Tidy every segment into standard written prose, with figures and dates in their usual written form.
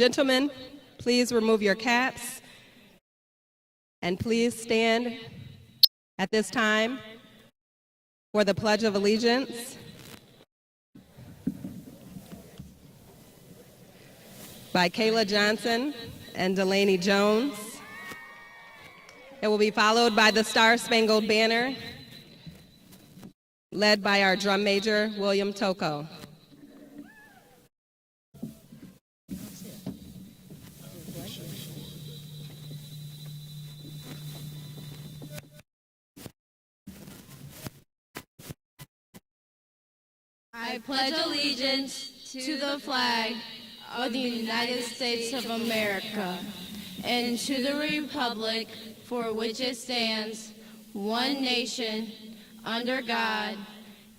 Gentlemen, please remove your caps and please stand at this time for the Pledge of Allegiance. By Kayla Johnson and Delaney Jones. It will be followed by the Star Spangled Banner, led by our drum major, William Toko. I pledge allegiance to the flag of the United States of America and to the republic for which it stands, one nation, under God,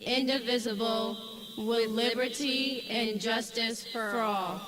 indivisible, with liberty and justice for all.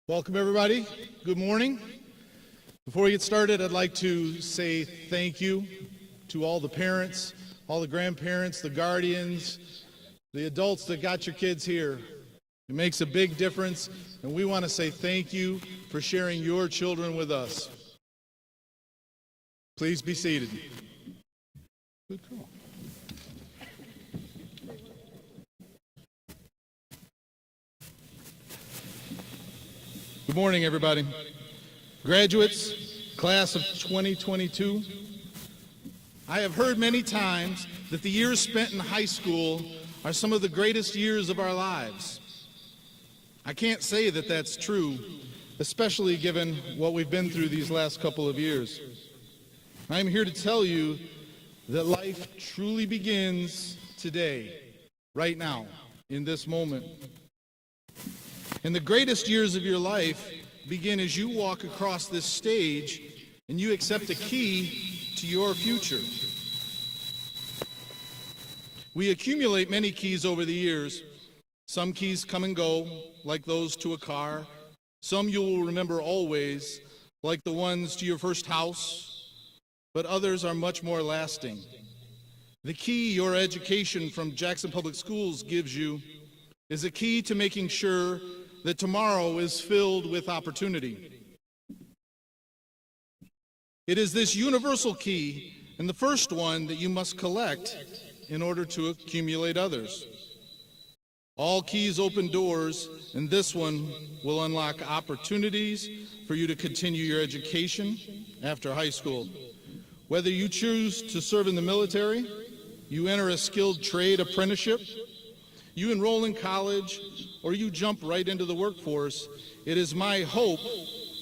Welcome, everybody. Good morning. Before we get started, I'd like to say thank you to all the parents, all the grandparents, the guardians, the adults that got your kids here. It makes a big difference, and we want to say thank you for sharing your children with us. Please be seated. Good call. Good morning, everybody. Graduates, class of 2022, I have heard many times that the years spent in high school are some of the greatest years of our lives. I can't say that that's true, especially given what we've been through these last couple of years. I'm here to tell you that life truly begins today, right now, in this moment. And the greatest years of your life begin as you walk across this stage and you accept a key to your future. We accumulate many keys over the years. Some keys come and go, like those to a car. Some you will remember always, like the ones to your first house. But others are much more lasting. The key your education from Jackson Public Schools gives you is a key to making sure that tomorrow is filled with opportunity. It is this universal key, and the first one, that you must collect in order to accumulate others. All keys open doors, and this one will unlock opportunities for you to continue your education after high school. Whether you choose to serve in the military, you enter a skilled trade apprenticeship, you enroll in college, or you jump right into the workforce, it is my hope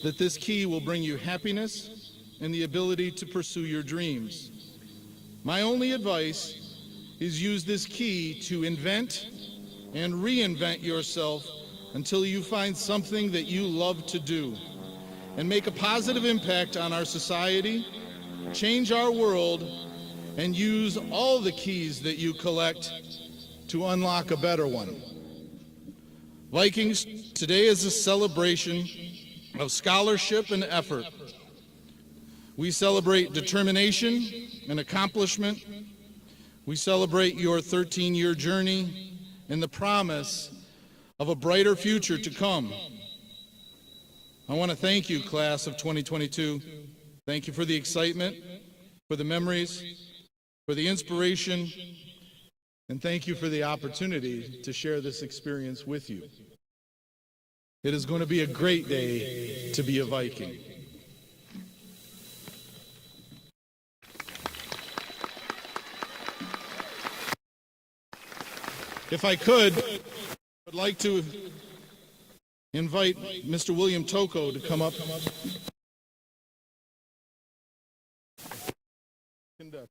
that this key will bring you happiness and the ability to pursue your dreams. My only advice is use this key to invent and reinvent yourself until you find something that you love to do. and make a positive impact on our society, change our world, and use all the keys that you collect to unlock a better one. Vikings, today is a celebration of scholarship and effort. We celebrate determination and accomplishment. We celebrate your 13-year journey and the promise of a brighter future to come. I want to thank you, class of 2022. Thank you for the excitement, for the memories, for the inspiration, and thank you for the opportunity to share this experience with you. It is going to be a great day to be a Viking. If I could, I'd like to invite Mr. William Toko to come up. Conduct.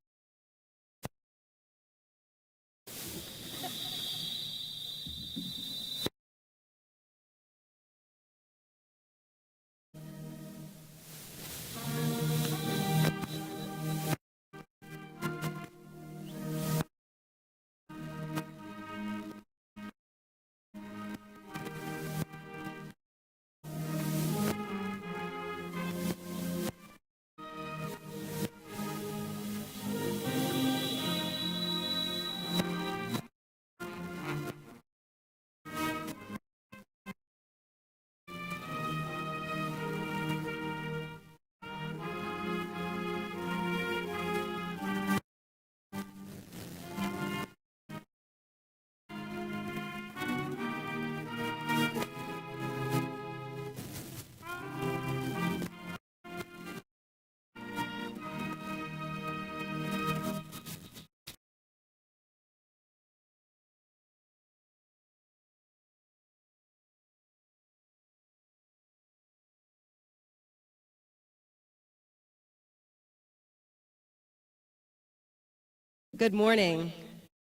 Good morning,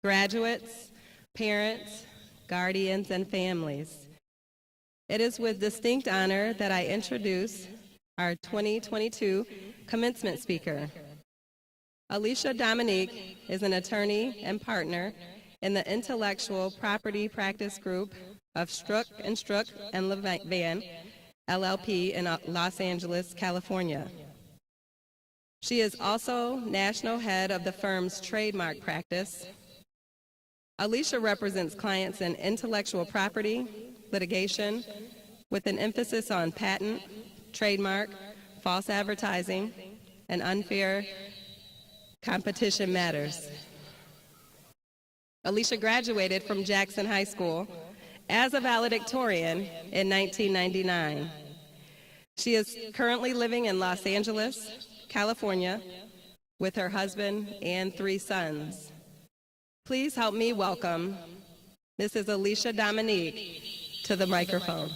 graduates, parents, guardians, and families. It is with distinct honor that I introduce our 2022 commencement speaker. Alicia Dominique is an attorney and partner in the Intellectual Property Practice Group of Struck and Levan, LLP in Los Angeles, California. She is also national head of the firm's trademark practice. Alicia represents clients in intellectual property, litigation, with an emphasis on patent, trademark, false advertising, and unfair competition matters. Alicia graduated from Jackson High School as a valedictorian in 1999. She is currently living in Los Angeles, California, with her husband and 3 sons. Please help me welcome Mrs. Alicia Dominique to the microphone.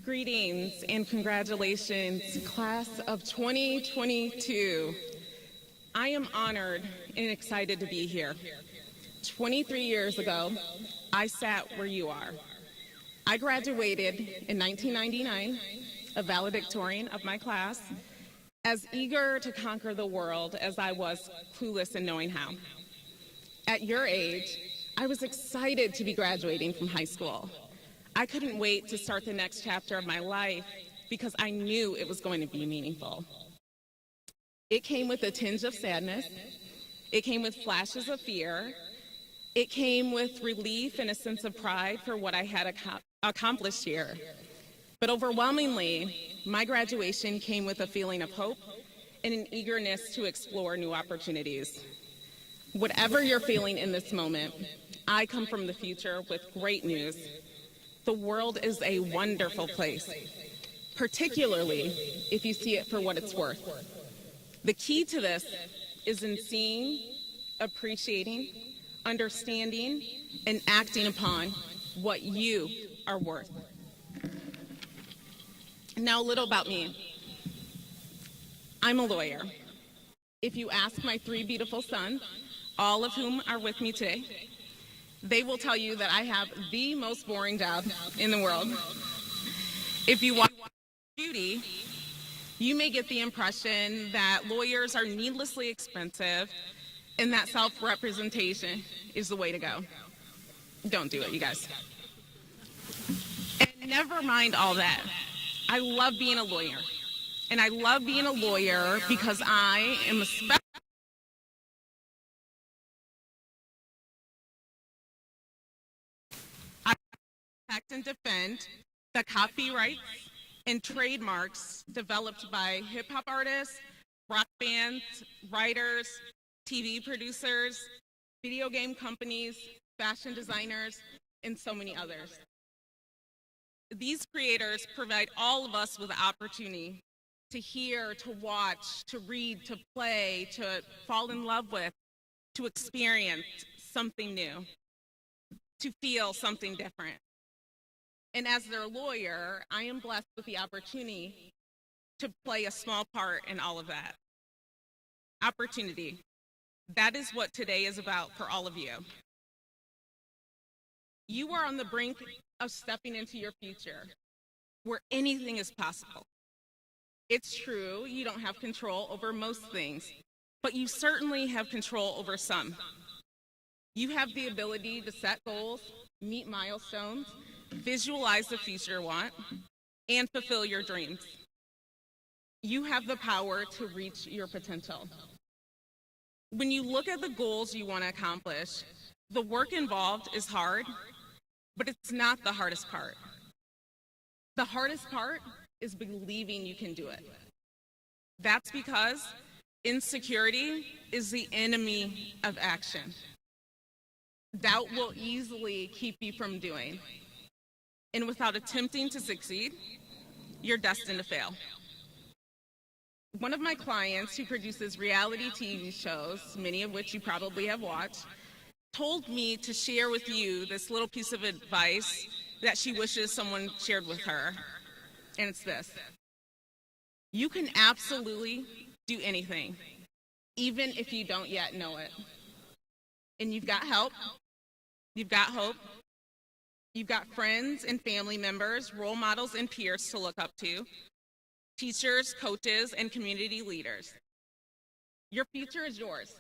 Greetings and congratulations, class of 2022. I am honored and excited to be here. 23 years ago, I sat where you are. I graduated in 1999, a valedictorian of my class, as eager to conquer the world as I was clueless in knowing how. At your age, I was excited to be graduating from high school. I couldn't wait to start the next chapter of my life because I knew it was going to be meaningful. It came with a tinge of sadness. It came with flashes of fear. It came with relief and a sense of pride for what I had accomplished here. But overwhelmingly, my graduation came with a feeling of hope and an eagerness to explore new opportunities. Whatever you're feeling in this moment, I come from the future with great news. The world is a wonderful place, particularly if you see it for what it's worth. The key to this is in seeing, appreciating, understanding, and acting upon what you are worth. Now, a little about me. I'm a lawyer. If you ask my three beautiful sons, all of whom are with me today, they will tell you that I have the most boring job in the world. If you watch Judy, you may get the impression that lawyers are needlessly expensive and that self-representation is the way to go. Don't do it, you guys. And never mind all that. I love being a lawyer. And I love being a lawyer because I am a I protect and defend the copyrights and trademarks developed by hip-hop artists, rock bands, writers, TV producers, video game companies, fashion designers, and so many others. These creators provide all of us with the opportunity to hear, to watch, to read, to play, to fall in love with, to experience something new, to feel something different. And as their lawyer, I am blessed with the opportunity to play a small part in all of that. Opportunity. That is what today is about for all of you. You are on the brink of stepping into your future, where anything is possible. It's true, you don't have control over most things, but you certainly have control over some. You have the ability to set goals, meet milestones, visualize the future you want, and fulfill your dreams. You have the power to reach your potential. When you look at the goals you want to accomplish, the work involved is hard, but it's not the hardest part. The hardest part is believing you can do it. That's because insecurity is the enemy of action. Doubt will easily keep you from doing. And without attempting to succeed, you're destined to fail. One of my clients who produces reality TV shows, many of which you probably have watched, told me to share with you this little piece of advice that she wishes someone shared with her. And it's this: you can absolutely do anything, even if you don't yet know it. And you've got help, you've got hope, you've got friends and family members, role models and peers to look up to, teachers, coaches, and community leaders. Your future is yours.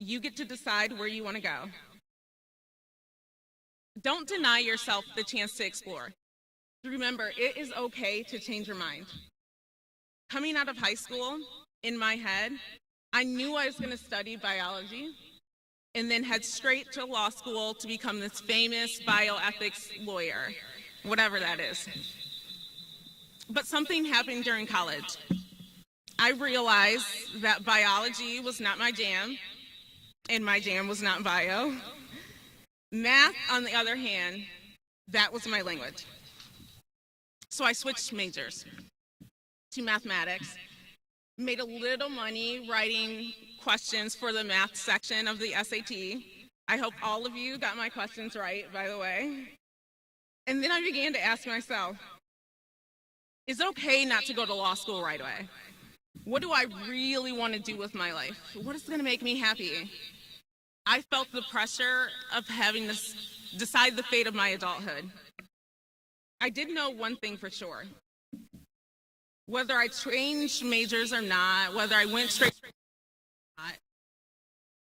You get to decide where you want to go. Don't deny yourself the chance to explore. Remember, it is okay to change your mind. Coming out of high school, in my head, I knew I was going to study biology and then head straight to law school to become this famous bioethics lawyer, whatever that is. But something happened during college. I realized that biology was not my jam, and my jam was not bio. Math, on the other hand, that was my language. So I switched majors to mathematics, made a little money writing questions for the math section of the SAT. I hope all of you got my questions right, by the way. And then I began to ask myself, is it okay not to go to law school right away? What do I really want to do with my life? What is going to make me happy? I felt the pressure of having to decide the fate of my adulthood. I did know one thing for sure. Whether I changed majors or not, whether I went straight or not,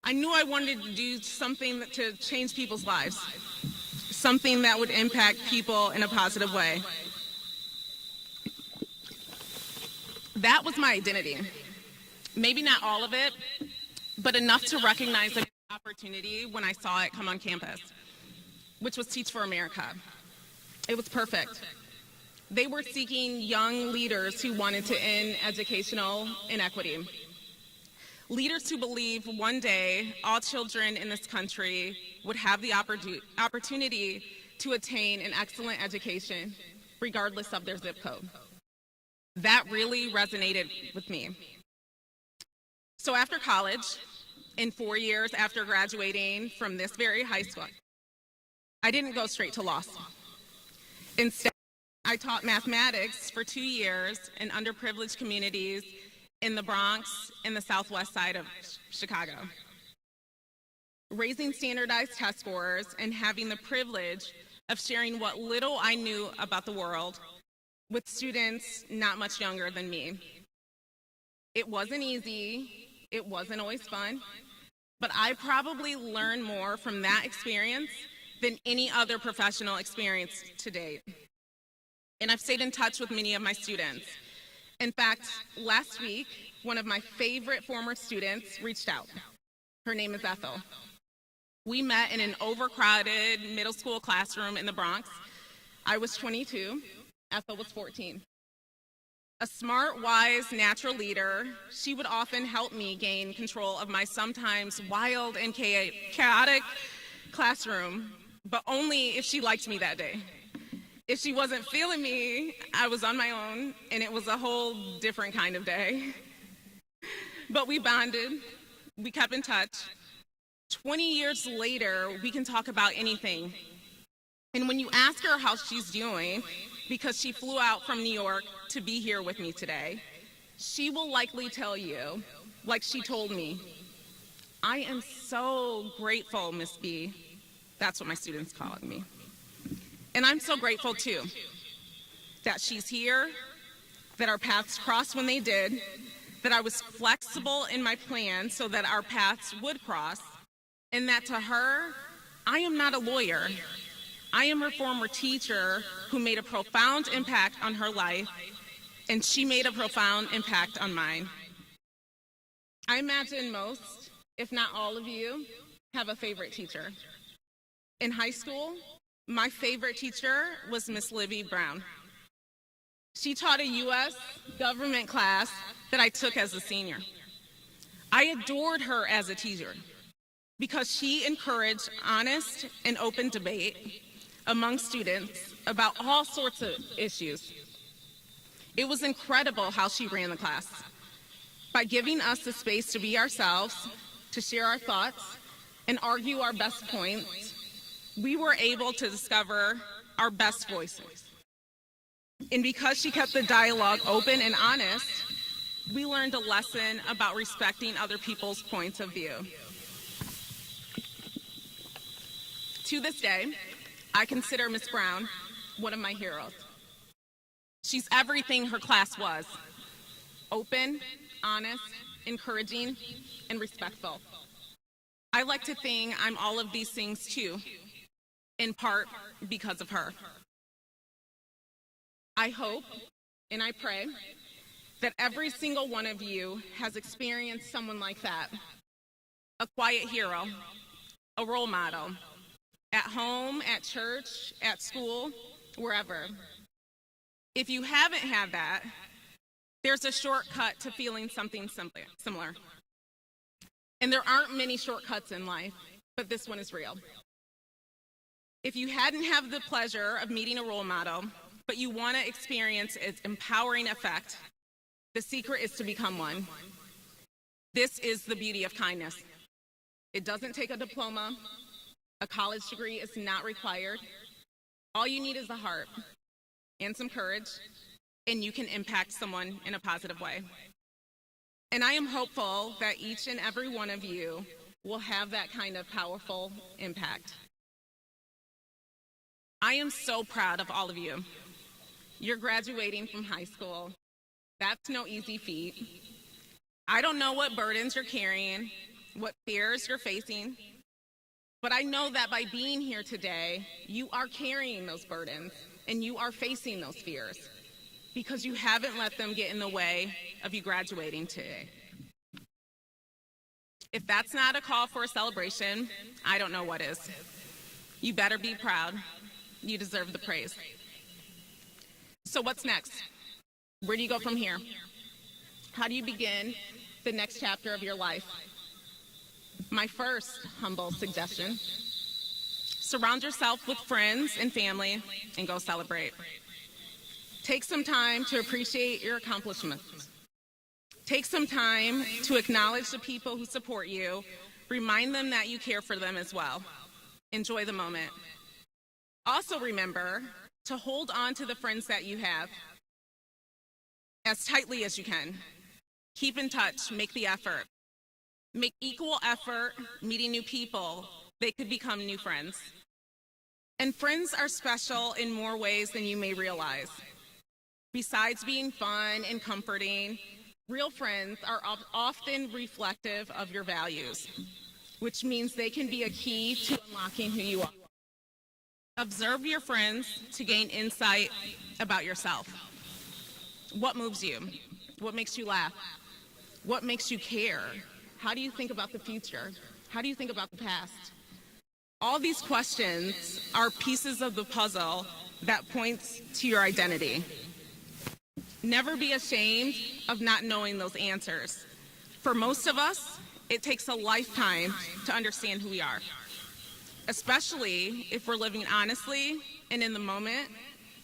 I knew I wanted to do something to change people's lives, something that would impact people in a positive way. That was my identity. Maybe not all of it, but enough to recognize the opportunity when I saw it come on campus, which was Teach for America. It was perfect. They were seeking young leaders who wanted to end educational inequity. Leaders who believe one day all children in this country would have the opportunity to attain an excellent education, regardless of their zip code. That really resonated with me. So after college, and 4 years after graduating from this very high school, I didn't go straight to law school. Instead, I taught mathematics for 2 years in underprivileged communities in the Bronx and the southwest side of Chicago. Raising standardized test scores and having the privilege of sharing what little I knew about the world with students not much younger than me. It wasn't easy, it wasn't always fun, but I probably learned more from that experience than any other professional experience to date. And I've stayed in touch with many of my students. In fact, last week, one of my favorite former students reached out. Her name is Ethel. We met in an overcrowded middle school classroom in the Bronx. I was 22, Ethel was 14. A smart, wise, natural leader, she would often help me gain control of my sometimes wild and chaotic classroom, but only if she liked me that day. If she wasn't feeling me, I was on my own, and it was a whole different kind of day. But we bonded, we kept in touch. 20 years later, we can talk about anything. And when you ask her how she's doing, because she flew out from New York to be here with me today, she will likely tell you, like she told me, "I am so grateful, Miss B." That's what my students call me. And I'm so grateful too, that she's here, that our paths crossed when they did, that I was flexible in my plan so that our paths would cross, and that to her, I am not a lawyer. I am her former teacher who made a profound impact on her life, and she made a profound impact on mine. I imagine most, if not all of you, have a favorite teacher. In high school, my favorite teacher was Miss Livy Brown. She taught a U.S. government class that I took as a senior. I adored her as a teacher because she encouraged honest and open debate among students about all sorts of issues. It was incredible how she ran the class. By giving us the space to be ourselves, to share our thoughts, and argue our best points, we were able to discover our best voices. And because she kept the dialogue open and honest, we learned a lesson about respecting other people's points of view. To this day, I consider Miss Brown one of my heroes. She's everything her class was: open, honest, encouraging, and respectful. I like to think I'm all of these things too, in part because of her. I hope and I pray that every single one of you has experienced someone like that, a quiet hero, a role model, at home, at church, at school, wherever. If you haven't had that, there's a shortcut to feeling something similar. And there aren't many shortcuts in life, but this one is real. If you hadn't had the pleasure of meeting a role model, but you want to experience its empowering effect, the secret is to become one. This is the beauty of kindness. It doesn't take a diploma. A college degree is not required. All you need is a heart and some courage, and you can impact someone in a positive way. And I am hopeful that each and every one of you will have that kind of powerful impact. I am so proud of all of you. You're graduating from high school. That's no easy feat. I don't know what burdens you're carrying, what fears you're facing, but I know that by being here today, you are carrying those burdens and you are facing those fears because you haven't let them get in the way of you graduating today. If that's not a call for a celebration, I don't know what is. You better be proud. You deserve the praise. So what's next? Where do you go from here? How do you begin the next chapter of your life? My first humble suggestion: surround yourself with friends and family and go celebrate. Take some time to appreciate your accomplishments. Take some time to acknowledge the people who support you. Remind them that you care for them as well. Enjoy the moment. Also remember to hold on to the friends that you have as tightly as you can. Keep in touch, make the effort. Make equal effort meeting new people. They could become new friends. And friends are special in more ways than you may realize. Besides being fun and comforting, real friends are often reflective of your values, which means they can be a key to unlocking who you are. Observe your friends to gain insight about yourself. What moves you? What makes you laugh? What makes you care? How do you think about the future? How do you think about the past? All these questions are pieces of the puzzle that points to your identity. Never be ashamed of not knowing those answers. For most of us, it takes a lifetime to understand who we are, especially if we're living honestly and in the moment.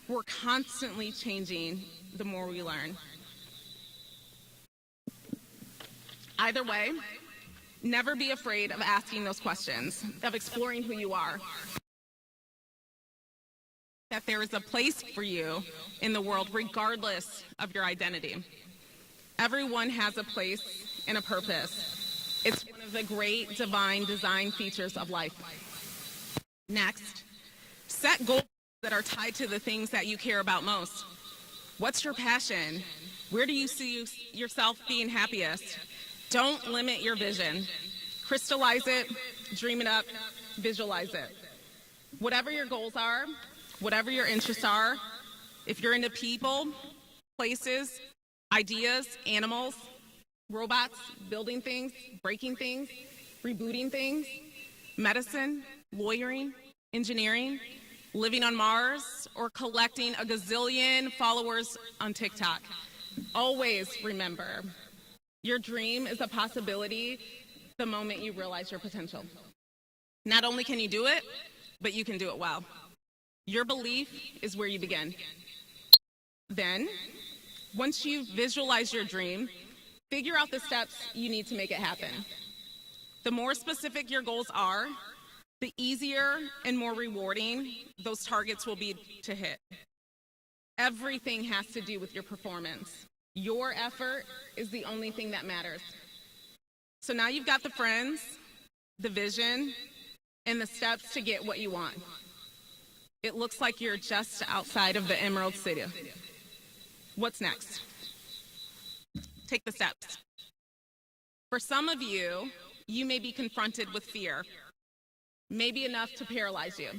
We're constantly changing the more we learn. Either way, never be afraid of asking those questions, of exploring who you are. That there is a place for you in the world regardless of your identity. Everyone has a place and a purpose. It's one of the great divine design features of life. Next, set goals that are tied to the things that you care about most. What's your passion? Where do you see yourself being happiest? Don't limit your vision. Crystallize it, dream it up, visualize it. Whatever your goals are, whatever your interests are, if you're into people, places, ideas, animals, robots, building things, breaking things, rebooting things, medicine, lawyering, engineering, living on Mars, or collecting a gazillion followers on TikTok, always remember, your dream is a possibility the moment you realize your potential. Not only can you do it, but you can do it well. Your belief is where you begin. Then, once you visualize your dream, figure out the steps you need to make it happen. The more specific your goals are, the easier and more rewarding those targets will be to hit. Everything has to do with your performance. Your effort is the only thing that matters. So now you've got the friends, the vision, and the steps to get what you want. It looks like you're just outside of the Emerald City. What's next? Take the steps. For some of you, you may be confronted with fear, maybe enough to paralyze you.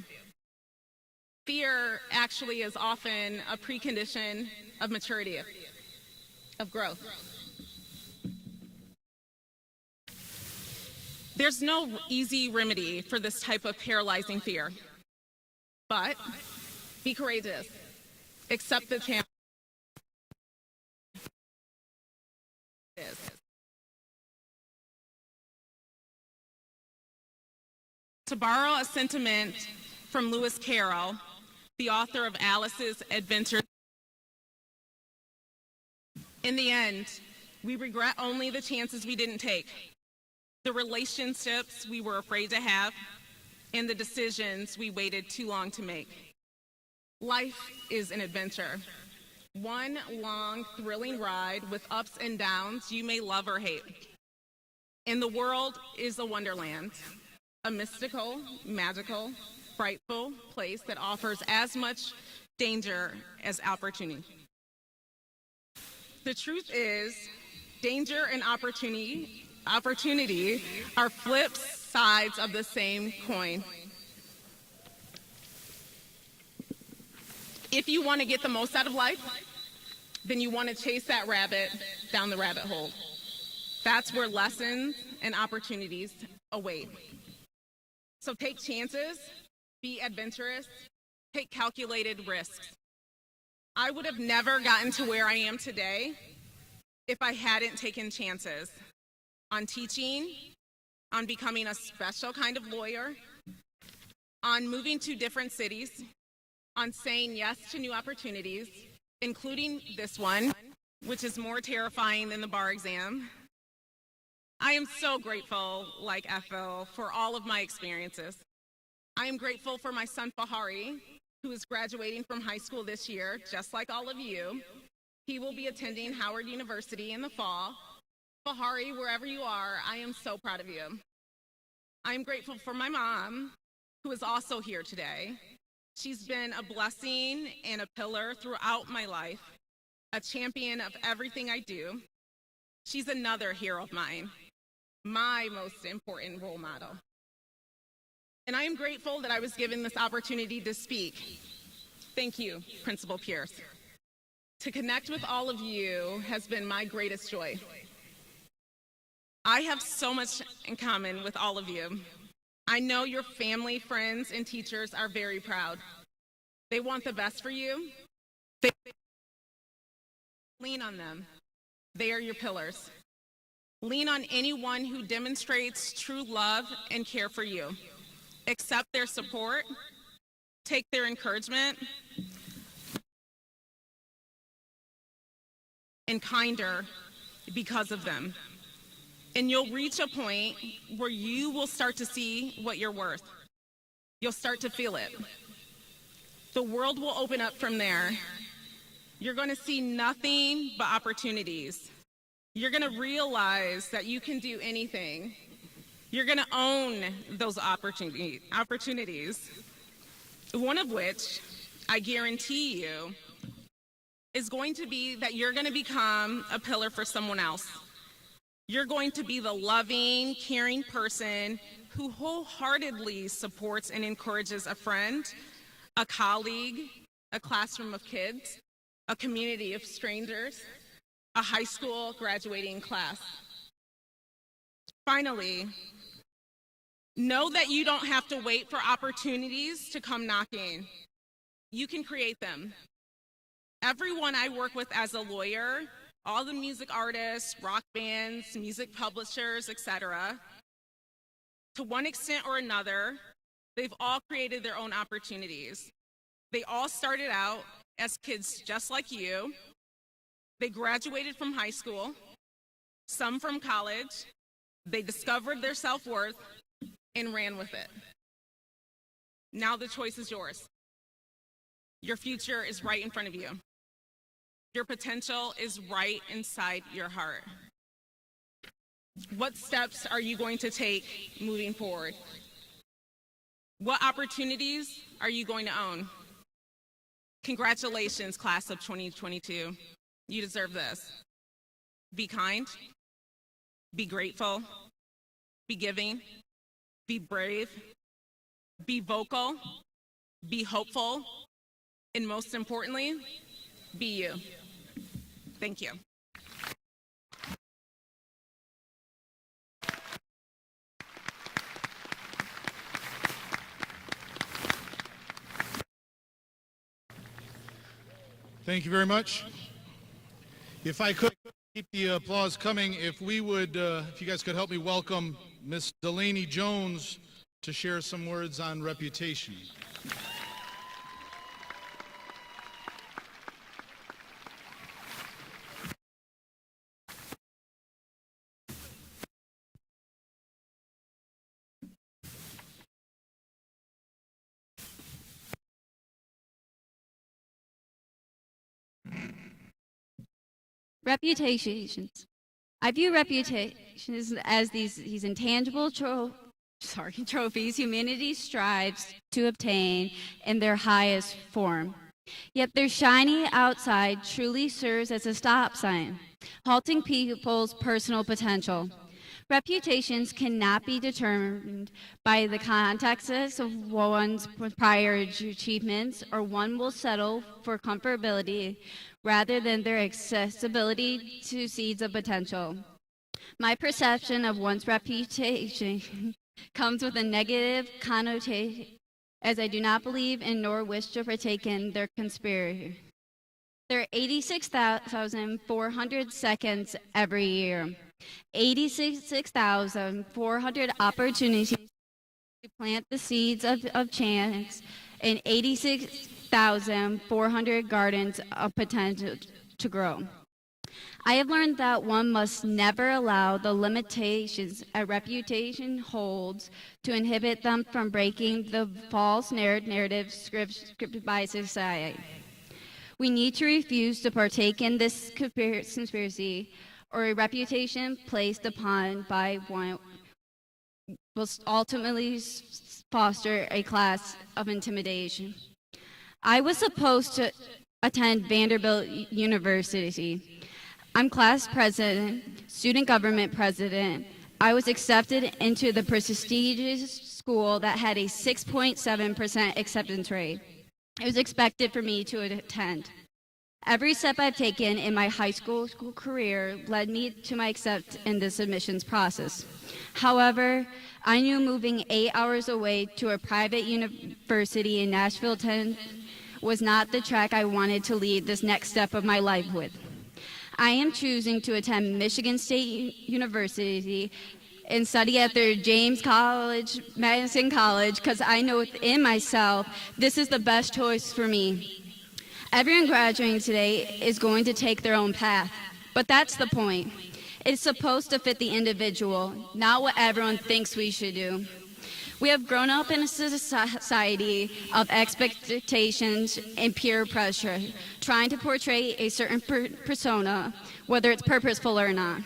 Fear actually is often a precondition of maturity, of growth. There's no easy remedy for this type of paralyzing fear, but be courageous. Accept the challenge. To borrow a sentiment from Lewis Carroll, the author of Alice's Adventure, in the end, we regret only the chances we didn't take, the relationships we were afraid to have, and the decisions we waited too long to make. Life is an adventure. One long, thrilling ride with ups and downs you may love or hate. And the world is a wonderland, a mystical, magical, frightful place that offers as much danger as opportunity. The truth is, danger and opportunity are flip sides of the same coin. If you want to get the most out of life, then you want to chase that rabbit down the rabbit hole. That's where lessons and opportunities await. So take chances, be adventurous, take calculated risks. I would have never gotten to where I am today if I hadn't taken chances on teaching, on becoming a special kind of lawyer, on moving to different cities, on saying yes to new opportunities, including this one, which is more terrifying than the bar exam. I am so grateful, like Ethel, for all of my experiences. I am grateful for my son Fahari, who is graduating from high school this year, just like all of you. He will be attending Howard University in the fall, Bahari, wherever you are, I am so proud of you. I am grateful for my mom, who is also here today. She's been a blessing and a pillar throughout my life, a champion of everything I do. She's another hero of mine, my most important role model. And I am grateful that I was given this opportunity to speak. Thank you, Principal Pierce. To connect with all of you has been my greatest joy. I have so much in common with all of you. I know your family, friends, and teachers are very proud. They want the best for you. They lean on them. They are your pillars. Lean on anyone who demonstrates true love and care for you. Accept their support. Take their encouragement. And kinder because of them. And you'll reach a point where you will start to see what you're worth. You'll start to feel it. The world will open up from there. You're going to see nothing but opportunities. You're going to realize that you can do anything. You're going to own those opportunities. One of which, I guarantee you, is going to be that you're going to become a pillar for someone else. You're going to be the loving, caring person who wholeheartedly supports and encourages a friend, a colleague, a classroom of kids, a community of strangers, a high school graduating class. Finally, know that you don't have to wait for opportunities to come knocking. You can create them. Everyone I work with as a lawyer, all the music artists, rock bands, music publishers, etc., to one extent or another, they've all created their own opportunities. They all started out as kids just like you. They graduated from high school, some from college. They discovered their self-worth and ran with it. Now the choice is yours. Your future is right in front of you. Your potential is right inside your heart. What steps are you going to take moving forward? What opportunities are you going to own? Congratulations, class of 2022. You deserve this. Be kind, be grateful, be giving, be brave, be vocal, be hopeful, and most importantly, be you. Thank you. Thank you very much. If I could keep the applause coming, if you guys could help me welcome Miss Delaney Jones to share some words on reputation. Reputations. I view reputations as these intangible trophies humanity strives to obtain in their highest form. Yet their shiny outside truly serves as a stop sign, halting people's personal potential. Reputations cannot be determined by the context of one's prior achievements, or one will settle for comfortability rather than their accessibility to seeds of potential. My perception of one's reputation comes with a negative connotation, as I do not believe in nor wish to partake in their conspiracy. There are 86,400 seconds every year, 86,400 opportunities to plant the seeds of chance, and 86,400 gardens of potential to grow. I have learned that one must never allow the limitations a reputation holds to inhibit them from breaking the false narrative scripted by society. We need to refuse to partake in this conspiracy or a reputation placed upon by one will ultimately foster a class of intimidation. I was supposed to attend Vanderbilt University. I'm class president, student government president. I was accepted into the prestigious school that had a 6.7% acceptance rate. It was expected for me to attend. Every step I've taken in my high school career led me to my accept in this admissions process. However, I knew moving 8 hours away to a private university in Nashville, Tennessee was not the track I wanted to lead this next step of my life with. I am choosing to attend Michigan State University and study at their James College, Madison College, because I know within myself this is the best choice for me. Everyone graduating today is going to take their own path, but that's the point. It's supposed to fit the individual, not what everyone thinks we should do. We have grown up in a society of expectations and peer pressure, trying to portray a certain persona, whether it's purposeful or not.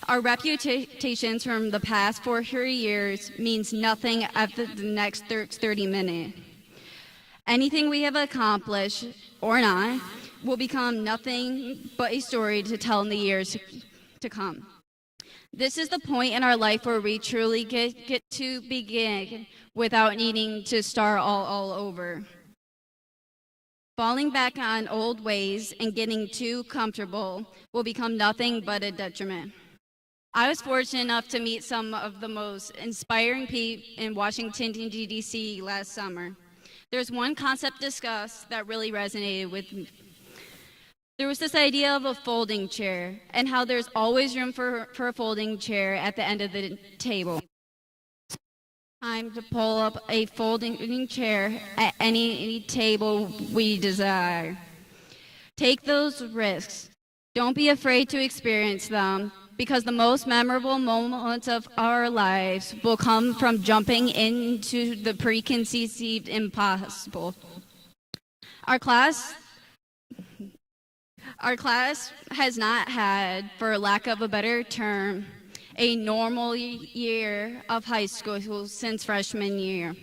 Our reputations from the past 4 years means nothing after the next 30 minutes. Anything we have accomplished, or not, will become nothing but a story to tell in the years to come. This is the point in our life where we truly get to begin without needing to start all over. Falling back on old ways and getting too comfortable will become nothing but a detriment. I was fortunate enough to meet some of the most inspiring people in Washington, D.C. last summer. There's one concept discussed that really resonated with me. There was this idea of a folding chair and how there's always room for a folding chair at the end of the table. Time to pull up a folding chair at any table we desire. Take those risks. Don't be afraid to experience them, because the most memorable moments of our lives will come from jumping into the preconceived impossible. Our class has not had, for lack of a better term, a normal year of high school since freshman year.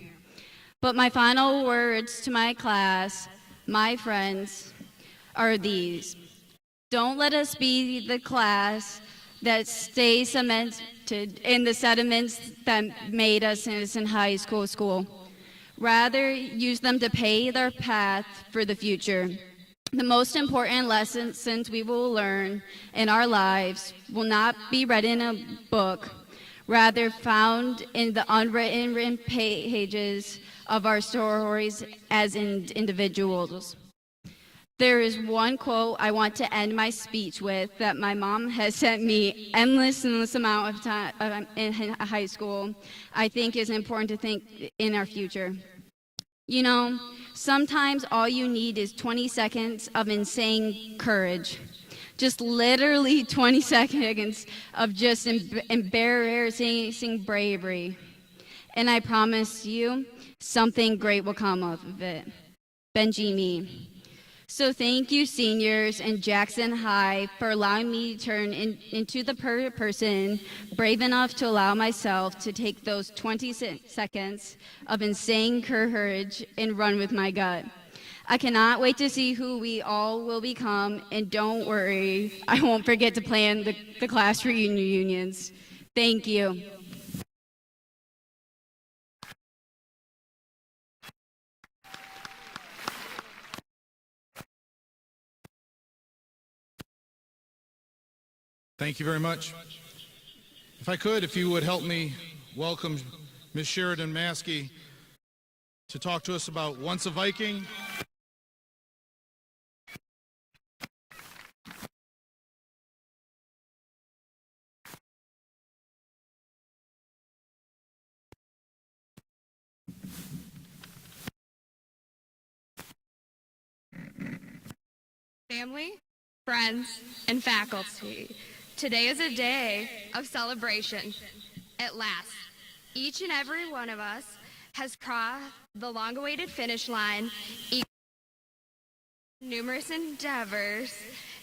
But my final words to my class, my friends, are these. Don't let us be the class that stays cemented in the sediments that made us in high school. Rather, use them to pave their path for the future. The most important lessons we will learn in our lives will not be read in a book, rather found in the unwritten pages of our stories as individuals. There is one quote I want to end my speech with that my mom has sent me endless amount of time in high school. I think is important to think in our future. You know, sometimes all you need is 20 seconds of insane courage. Just literally 20 seconds of just embarrassing bravery. And I promise you, something great will come of it. Benji me. So thank you, seniors and Jackson High, for allowing me to turn into the person brave enough to allow myself to take those 20 seconds of insane courage and run with my gut. I cannot wait to see who we all will become, and don't worry, I won't forget to plan the class reunions. Thank you. Thank you very much. If you would help me welcome Ms. Sheridan Maskey to talk to us about Once a Viking. Family, friends, and faculty, today is a day of celebration. At last, each and every one of us has crossed the long-awaited finish line. Numerous endeavors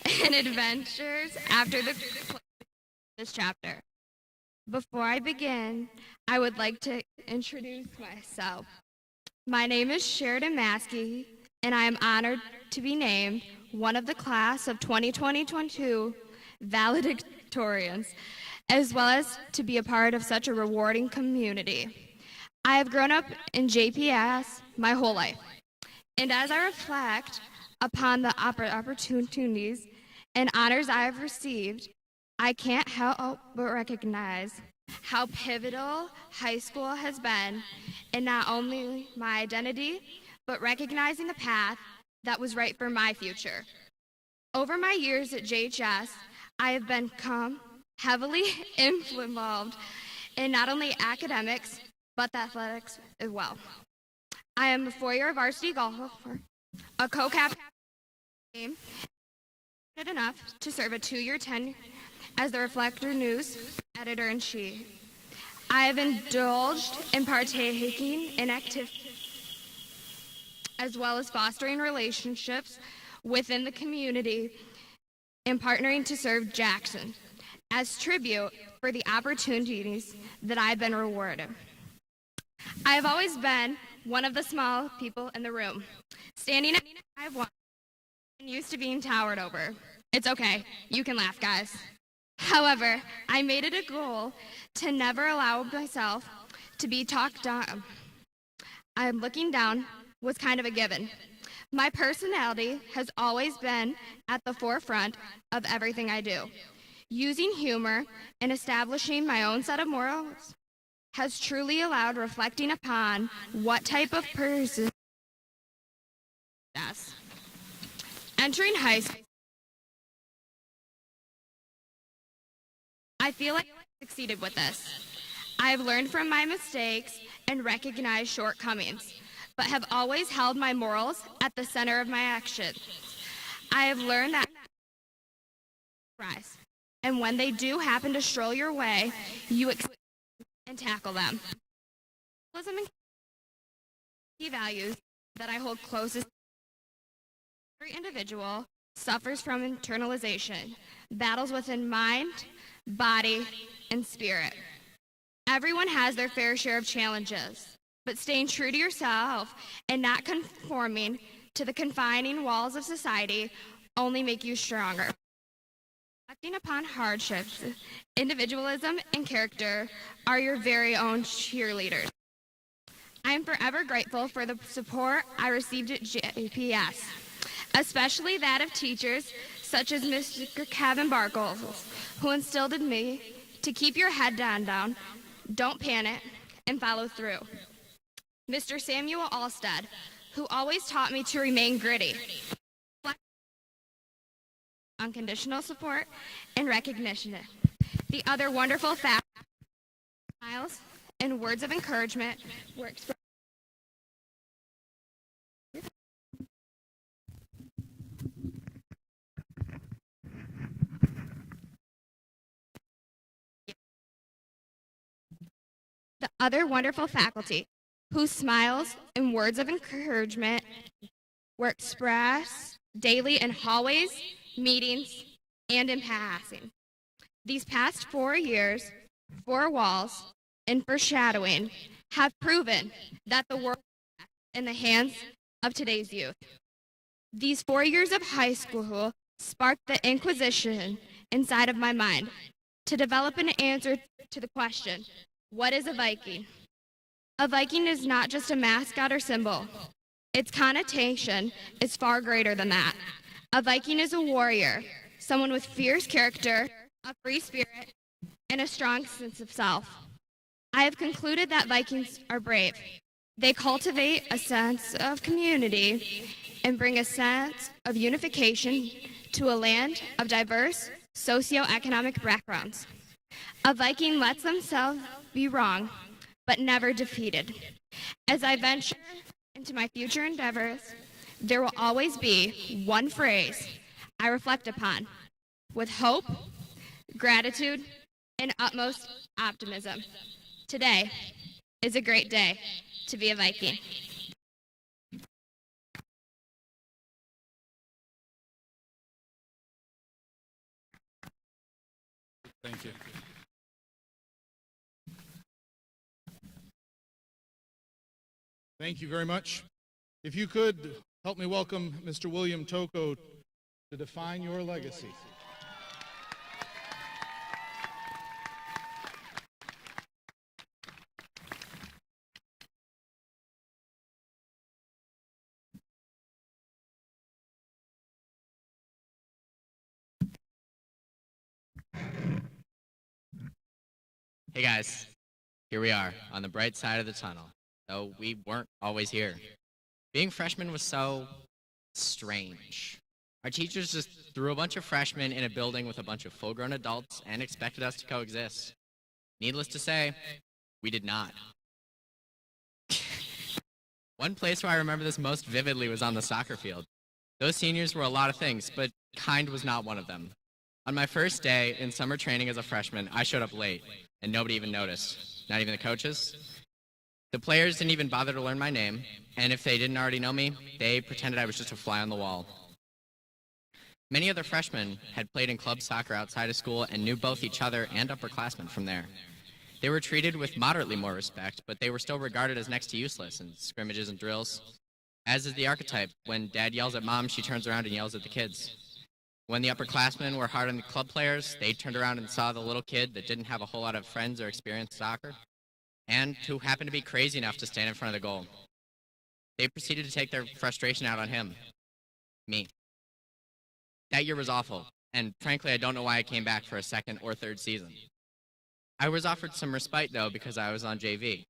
and adventures after the this chapter. Before I begin, I would like to introduce myself. My name is Sheridan Maskey, and I am honored to be named one of the class of 2022 valedictorians, as well as to be a part of such a rewarding community. I have grown up in JPS my whole life, and as I reflect upon the opportunities and honors I have received, I can't help but recognize how pivotal high school has been in not only my identity, but recognizing the path that was right for my future. Over my years at JHS, I have become heavily involved in not only academics, but athletics as well. I am a four-year varsity golfer, a co-captain team, enough to serve a 2-year tenure as the Reflector News editor-in-chief. I have indulged in partaking in activities as well as fostering relationships within the community and partnering to serve Jackson as tribute for the opportunities that I've been rewarded. I have always been one of the small people in the room, standing at 5'1" and used to being towered over. It's okay, you can laugh, guys. However, I made it a goal to never allow myself to be talked down. Looking down was kind of a given. My personality has always been at the forefront of everything I do. Using humor and establishing my own set of morals has truly allowed reflecting upon what type of person is. Entering high school, I feel like I succeeded with this. I have learned from my mistakes and recognized shortcomings, but have always held my morals at the center of my actions. I have learned that rise, and when they do happen to stroll your way, you accept and tackle them. Key values that I hold closest. Every individual suffers from internalization, battles within mind, body, and spirit. Everyone has their fair share of challenges, but staying true to yourself and not conforming to the confining walls of society only make you stronger. Acting upon hardships, individualism, and character are your very own cheerleaders. I am forever grateful for the support I received at JPS, especially that of teachers such as Mr. Kevin Barkles, who instilled in me to keep your head down, don't panic, and follow through. Mr. Samuel Alstead, who always taught me to remain gritty, unconditional support, and recognition. The other wonderful facts, smiles, and words of encouragement were expressed. The other wonderful faculty, whose smiles and words of encouragement were expressed daily in hallways, meetings, and in passing. These past 4 years, 4 walls, and foreshadowing have proven that the world is in the hands of today's youth. These 4 years of high school sparked the inquisition inside of my mind to develop an answer to the question, what is a Viking? A Viking is not just a mascot or symbol. Its connotation is far greater than that. A Viking is a warrior, someone with fierce character, a free spirit, and a strong sense of self. I have concluded that Vikings are brave. They cultivate a sense of community and bring a sense of unification to a land of diverse socioeconomic backgrounds. A Viking lets themselves be wrong, but never defeated. As I venture into my future endeavors, there will always be one phrase I reflect upon with hope, gratitude, and utmost optimism. Today is a great day to be a Viking. Thank you. Thank you very much. If you could help me welcome Mr. William Toko to define your legacy. Hey guys, here we are on the bright side of the tunnel, though we weren't always here. Being freshmen was so strange. Our teachers just threw a bunch of freshmen in a building with a bunch of full-grown adults and expected us to coexist. Needless to say, we did not. One place where I remember this most vividly was on the soccer field. Those seniors were a lot of things, but kind was not one of them. On my first day in summer training as a freshman, I showed up late, and nobody even noticed, not even the coaches. The players didn't even bother to learn my name, and if they didn't already know me, they pretended I was just a fly on the wall. Many other freshmen had played in club soccer outside of school and knew both each other and upperclassmen from there. They were treated with moderately more respect, but they were still regarded as next to useless in scrimmages and drills. As is the archetype, when dad yells at mom, she turns around and yells at the kids. When the upperclassmen were hard on the club players, they turned around and saw the little kid that didn't have a whole lot of friends or experience in soccer, and who happened to be crazy enough to stand in front of the goal. They proceeded to take their frustration out on him, me. That year was awful, and frankly, I don't know why I came back for a second or third season. I was offered some respite, though, because I was on JV.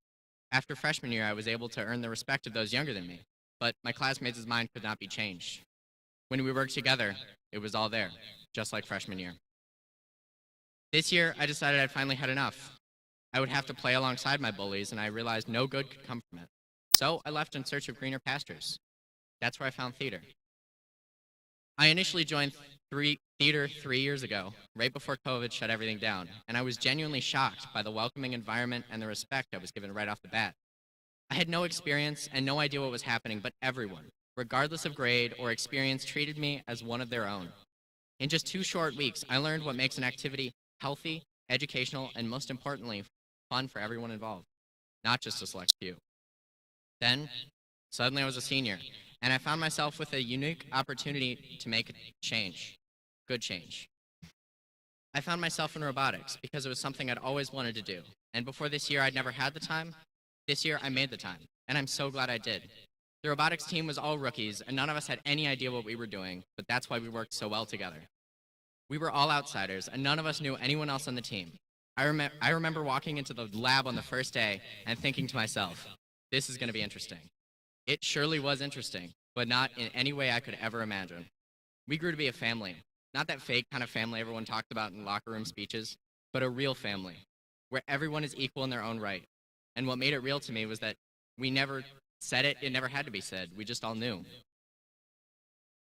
After freshman year, I was able to earn the respect of those younger than me, but my classmates' mind could not be changed. When we worked together, it was all there, just like freshman year. This year, I decided I'd finally had enough. I would have to play alongside my bullies, and I realized no good could come from it. So I left in search of greener pastures. That's where I found theater. I initially joined theater 3 years ago, right before COVID shut everything down, and I was genuinely shocked by the welcoming environment and the respect I was given right off the bat. I had no experience and no idea what was happening, but everyone, regardless of grade or experience, treated me as one of their own. In just 2 short weeks, I learned what makes an activity healthy, educational, and most importantly, fun for everyone involved, not just a select few. Then, suddenly I was a senior, and I found myself with a unique opportunity to make a change, good change. I found myself in robotics because it was something I'd always wanted to do, and before this year I'd never had the time. This year I made the time, and I'm so glad I did. The robotics team was all rookies, and none of us had any idea what we were doing, but that's why we worked so well together. We were all outsiders, and none of us knew anyone else on the team. I remember walking into the lab on the first day and thinking to myself, this is going to be interesting. It surely was interesting, but not in any way I could ever imagine. We grew to be a family, not that fake kind of family everyone talked about in locker room speeches, but a real family, where everyone is equal in their own right. And what made it real to me was that we never said it, it never had to be said, we just all knew.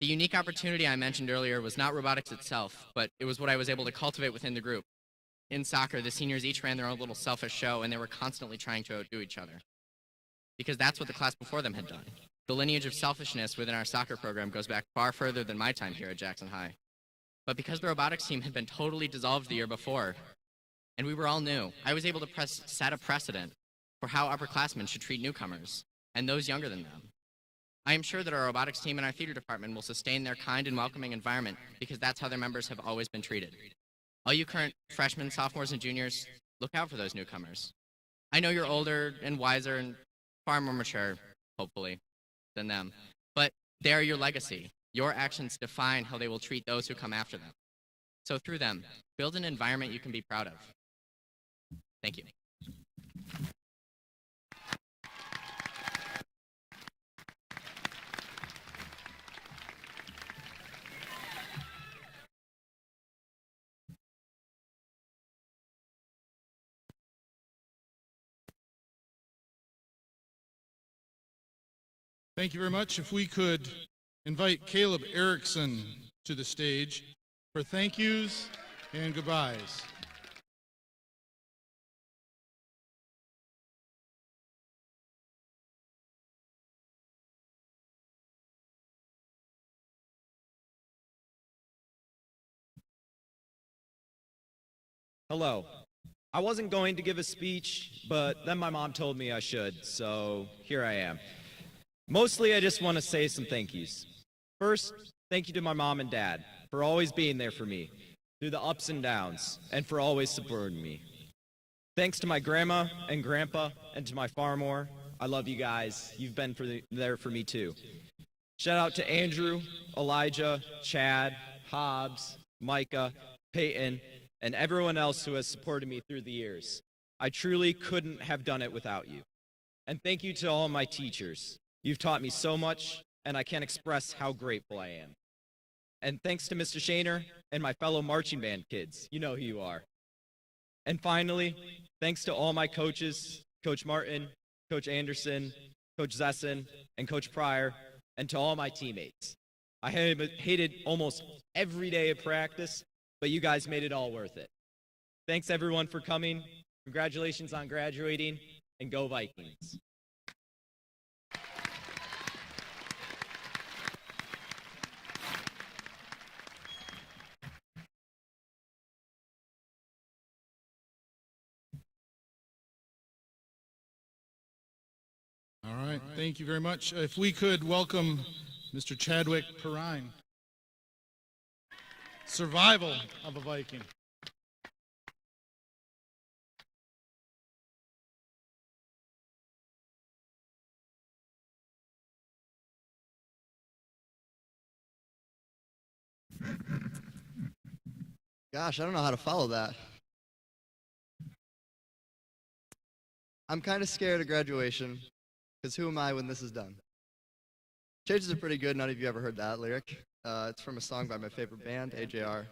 The unique opportunity I mentioned earlier was not robotics itself, but it was what I was able to cultivate within the group. In soccer, the seniors each ran their own little selfish show, and they were constantly trying to outdo each other, because that's what the class before them had done. The lineage of selfishness within our soccer program goes back far further than my time here at Jackson High. But because the robotics team had been totally dissolved the year before, and we were all new, I was able to set a precedent for how upperclassmen should treat newcomers, and those younger than them. I am sure that our robotics team and our theater department will sustain their kind and welcoming environment because that's how their members have always been treated. All you current freshmen, sophomores, and juniors, look out for those newcomers. I know you're older and wiser and far more mature, hopefully, than them, but they are your legacy. Your actions define how they will treat those who come after them. So through them, build an environment you can be proud of. Thank you. Thank you very much. If we could invite Caleb Erickson to the stage for thank yous and goodbyes. Hello. I wasn't going to give a speech, but then my mom told me I should, so here I am. Mostly, I just want to say some thank yous. First, thank you to my mom and dad for always being there for me through the ups and downs and for always supporting me. Thanks to my grandma and grandpa and to my farmor. I love you guys. You've been there for me too. Shout out to Andrew, Elijah, Chad, Hobbs, Micah, Peyton, and everyone else who has supported me through the years. I truly couldn't have done it without you. And thank you to all my teachers. You've taught me so much, and I can't express how grateful I am. And thanks to Mr. Shaner and my fellow marching band kids. You know who you are. And finally, thanks to all my coaches, Coach Martin, Coach Anderson, Coach Zesson, and Coach Pryor, and to all my teammates. I hated almost every day of practice, but you guys made it all worth it. Thanks everyone for coming. Congratulations on graduating, and go Vikings. All right, thank you very much. If we could welcome Mr. Chadwick Perrine. Survival of a Viking. Gosh, I don't know how to follow that. I'm kind of scared of graduation, because who am I when this is done? Changes are pretty good. None of you ever heard that lyric. It's from a song by my favorite band, AJR.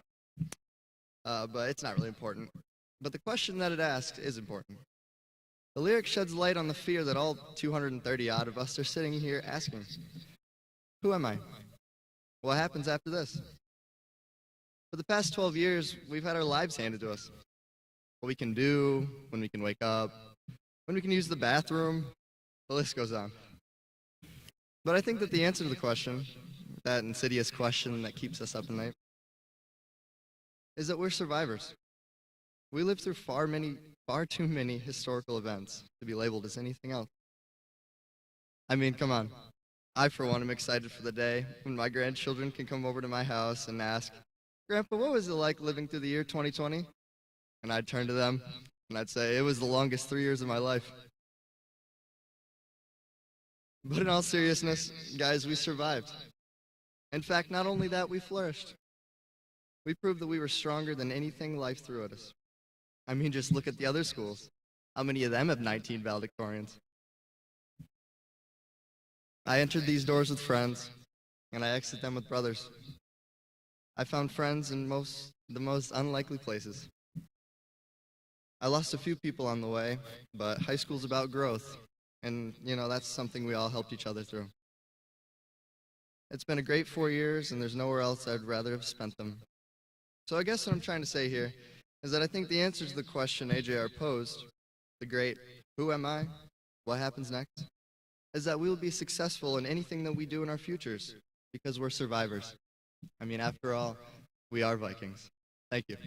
But it's not really important. But the question that it asks is important. The lyric sheds light on the fear that all 230 odd of us are sitting here asking. Who am I? What happens after this? For the past 12 years, we've had our lives handed to us. What we can do, when we can wake up, when we can use the bathroom, the list goes on. But I think that the answer to the question, that insidious question that keeps us up at night, is that we're survivors. We lived through far too many historical events to be labeled as anything else. I mean, come on. I, for one, am excited for the day when my grandchildren can come over to my house and ask, Grandpa, what was it like living through the year 2020? And I'd turn to them and I'd say, it was the longest 3 years of my life. But in all seriousness, guys, we survived. In fact, not only that, we flourished. We proved that we were stronger than anything life threw at us. I mean, just look at the other schools. How many of them have 19 valedictorians? I entered these doors with friends, and I exit them with brothers. I found friends in the most unlikely places. I lost a few people on the way, but high school's about growth, and, that's something we all helped each other through. It's been a great 4 years, and there's nowhere else I'd rather have spent them. So I guess what I'm trying to say here is that I think the answer to the question AJR posed, the great, who am I? What happens next? Is that we will be successful in anything that we do in our futures, because we're survivors. I mean, after all, we are Vikings. Thank you.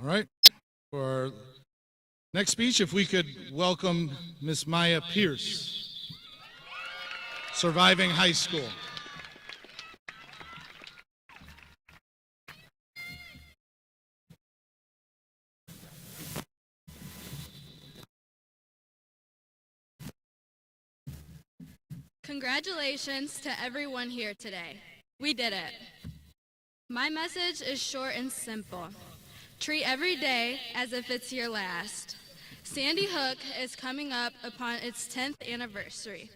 All right. For our next speech, if we could welcome Miss Maya Pierce, Surviving High School. Congratulations to everyone here today. We did it. My message is short and simple. Treat every day as if it's your last. Sandy Hook is coming up upon its 10th anniversary.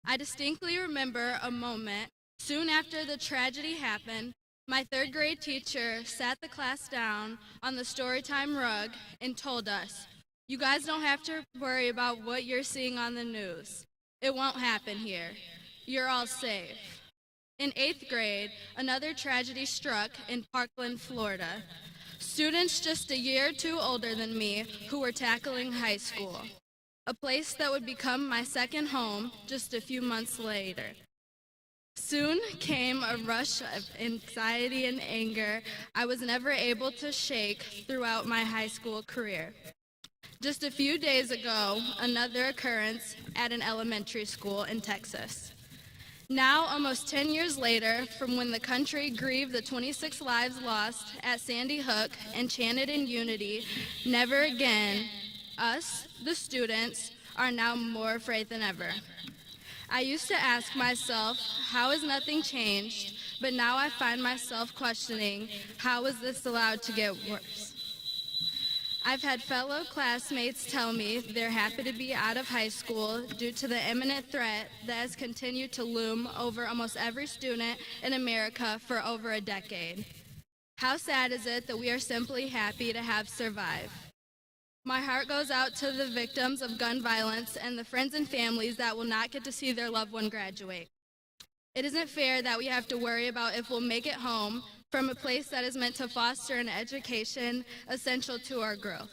I distinctly remember a moment soon after the tragedy happened. My third grade teacher sat the class down on the storytime rug and told us, "You guys don't have to worry about what you're seeing on the news. It won't happen here. You're all safe." In 8th grade, another tragedy struck in Parkland, Florida. Students just a year or two older than me who were tackling high school. a place that would become my second home just a few months later. Soon came a rush of anxiety and anger I was never able to shake throughout my high school career. Just a few days ago, another occurrence at an elementary school in Texas. Now, almost 10 years later, from when the country grieved the 26 lives lost at Sandy Hook and chanted in unity, "Never again," us, the students, are now more afraid than ever. I used to ask myself, how has nothing changed? But now I find myself questioning, how is this allowed to get worse? I've had fellow classmates tell me they're happy to be out of high school due to the imminent threat that has continued to loom over almost every student in America for over a decade. How sad is it that we are simply happy to have survived? My heart goes out to the victims of gun violence and the friends and families that will not get to see their loved one graduate. It isn't fair that we have to worry about if we'll make it home from a place that is meant to foster an education essential to our growth.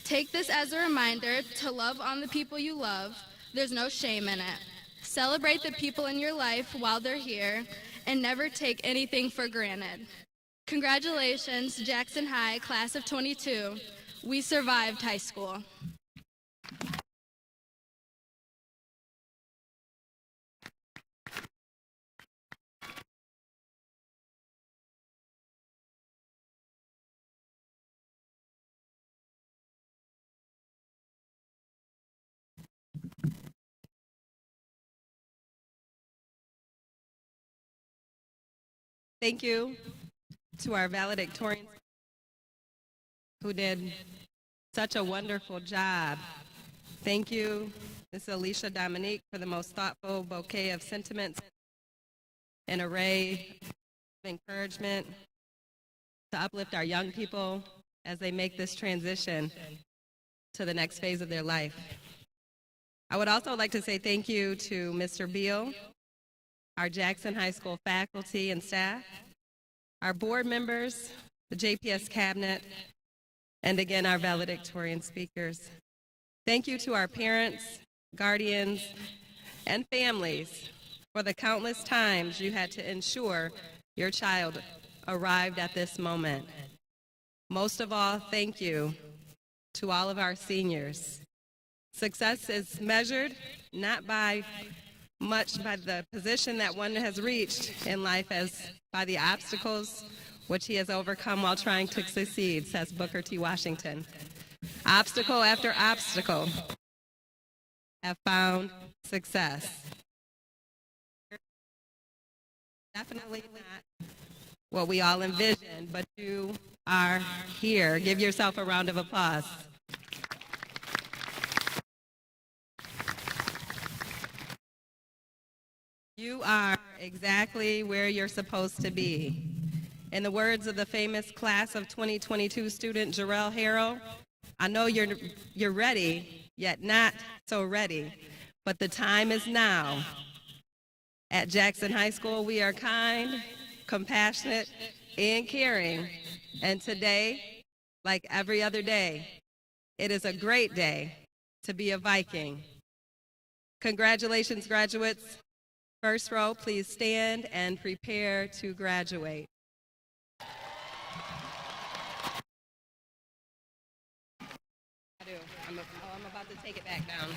Take this as a reminder to love on the people you love. There's no shame in it. Celebrate the people in your life while they're here, and never take anything for granted. Congratulations, Jackson High, class of 22. We survived high school. Thank you to our valedictorians who did such a wonderful job. Thank you, Ms. Alicia Dominique, for the most thoughtful bouquet of sentiments, an array of encouragement to uplift our young people as they make this transition to the next phase of their life. I would also like to say thank you to Mr. Beal, our Jackson High School faculty and staff, our board members, the JPS cabinet, and again, our valedictorian speakers. Thank you to our parents, guardians, and families for the countless times you had to ensure your child arrived at this moment. Most of all, thank you to all of our seniors. Success is measured not by the position that one has reached in life as by the obstacles which he has overcome while trying to succeed, says Booker T. Washington. Obstacle after obstacle have found success. Definitely not what we all envisioned, but you are here. Give yourself a round of applause. You are exactly where you're supposed to be. In the words of the famous class of 2022 student Jarrell Harrell, I know you're ready, yet not so ready, but the time is now. At Jackson High School, we are kind, compassionate, and caring, and today, like every other day, it is a great day to be a Viking. Congratulations, graduates. First row, please stand and prepare to graduate. I'm about to take it back down.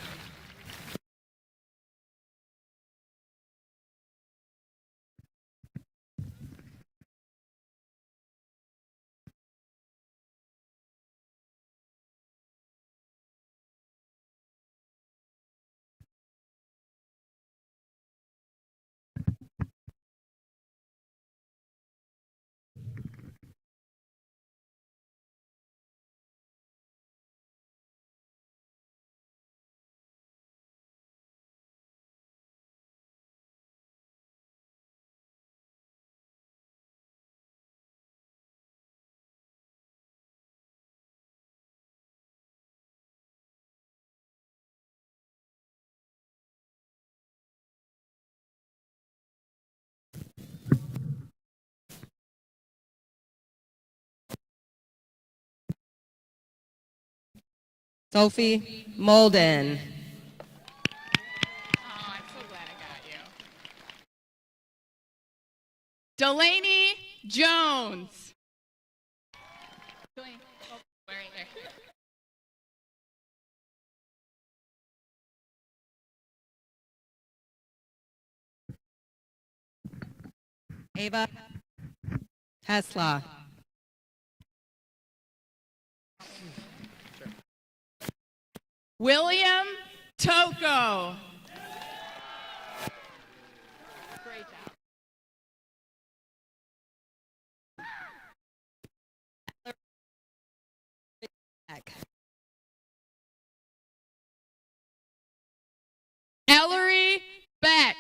Sophie Molden. Oh, I'm so glad I got you. Delaney Jones. Delaney, oh, right there. Ava Tesla. William Toko. Great job. Ellery Beck.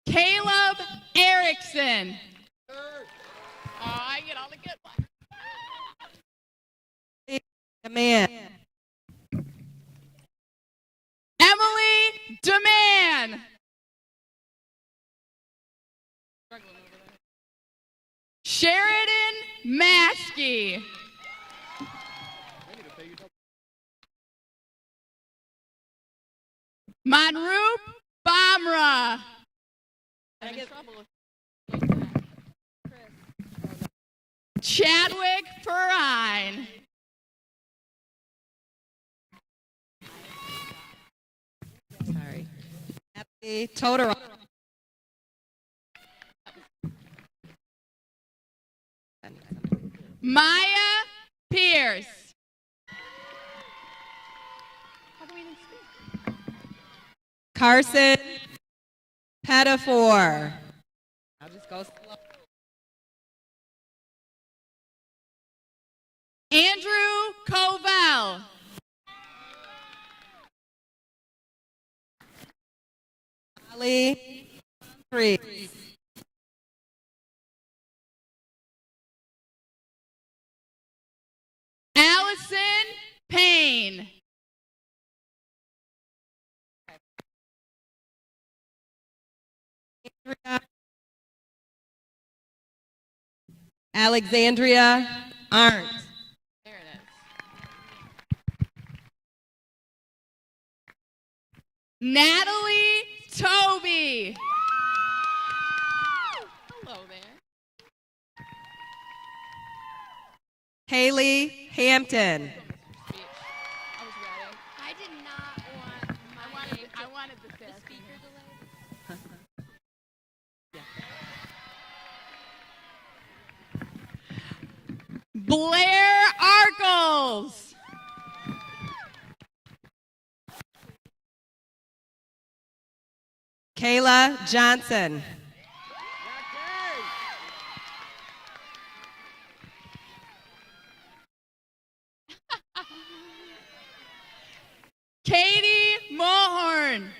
Caleb Erickson. Oh, I get all the good ones. Man. Emily Deman. Sheridan Maskey. Manroop Bamra. Chadwick Perrine. Sorry. Natalie Totoro. Maya Pierce. Carson Pettifor. I'll just go slow. Andrew Covell. Holly Freeze. Allison Payne. Alexandria Arndt. There it is. Natalie Toby. Hello there. Haley Hampton. I was ready. I did not want I wanted the speaker delay. Blair Arkles. Kayla Johnson. Katie Mulhorn.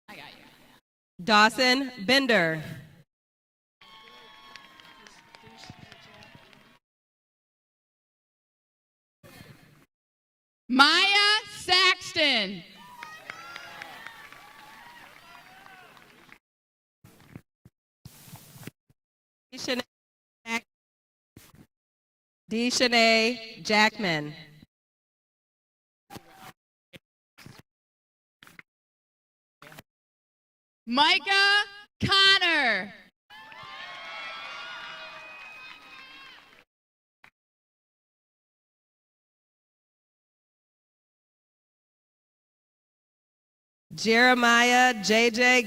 I got you. Dawson Bender. Maya Saxton. Deshanae Jackman. Micah Connor. Jeremiah JJ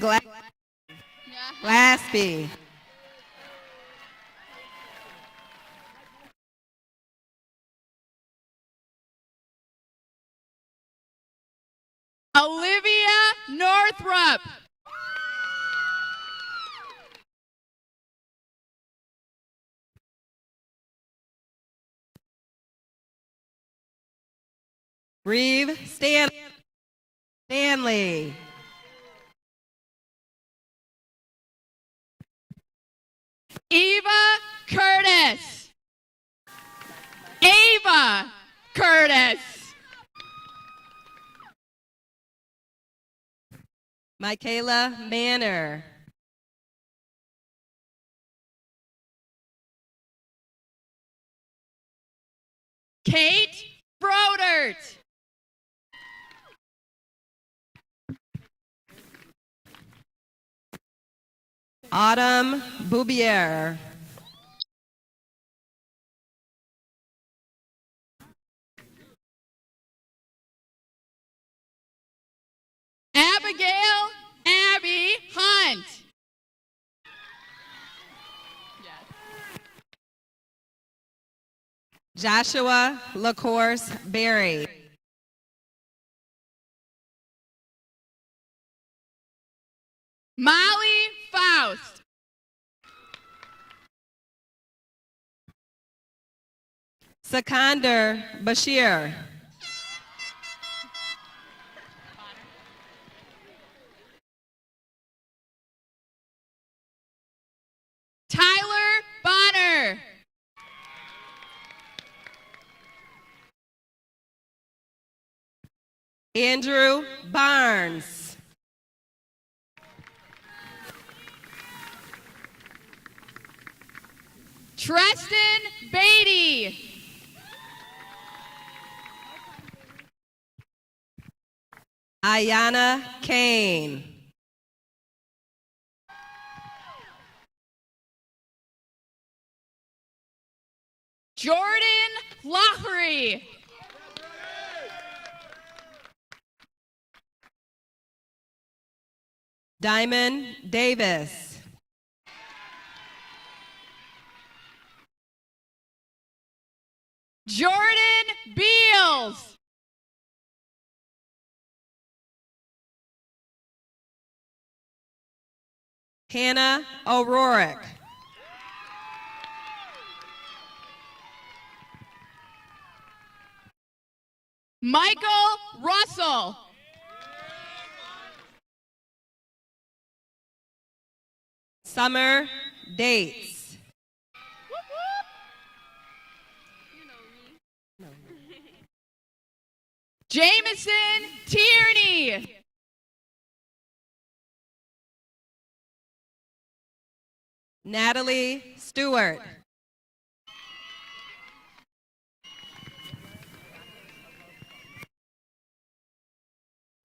Glaspie. Olivia Northrup. Reeve Stanley. Eva Curtis. Ava Curtis. Michaela Manor. Kate Brodert. Autumn Boubier. Abigail Abby Hunt. Joshua LaCourse Berry. Molly Faust. Sikander Bashir. Tyler Bonner. Andrew Barnes. Treston Beatty. Ayana Kane. Jordan Loughery. Diamond Davis. Jordan Beals. Hannah O'Rourke. Michael Russell. Summer Dates. Jameson Tierney. Natalie Stewart.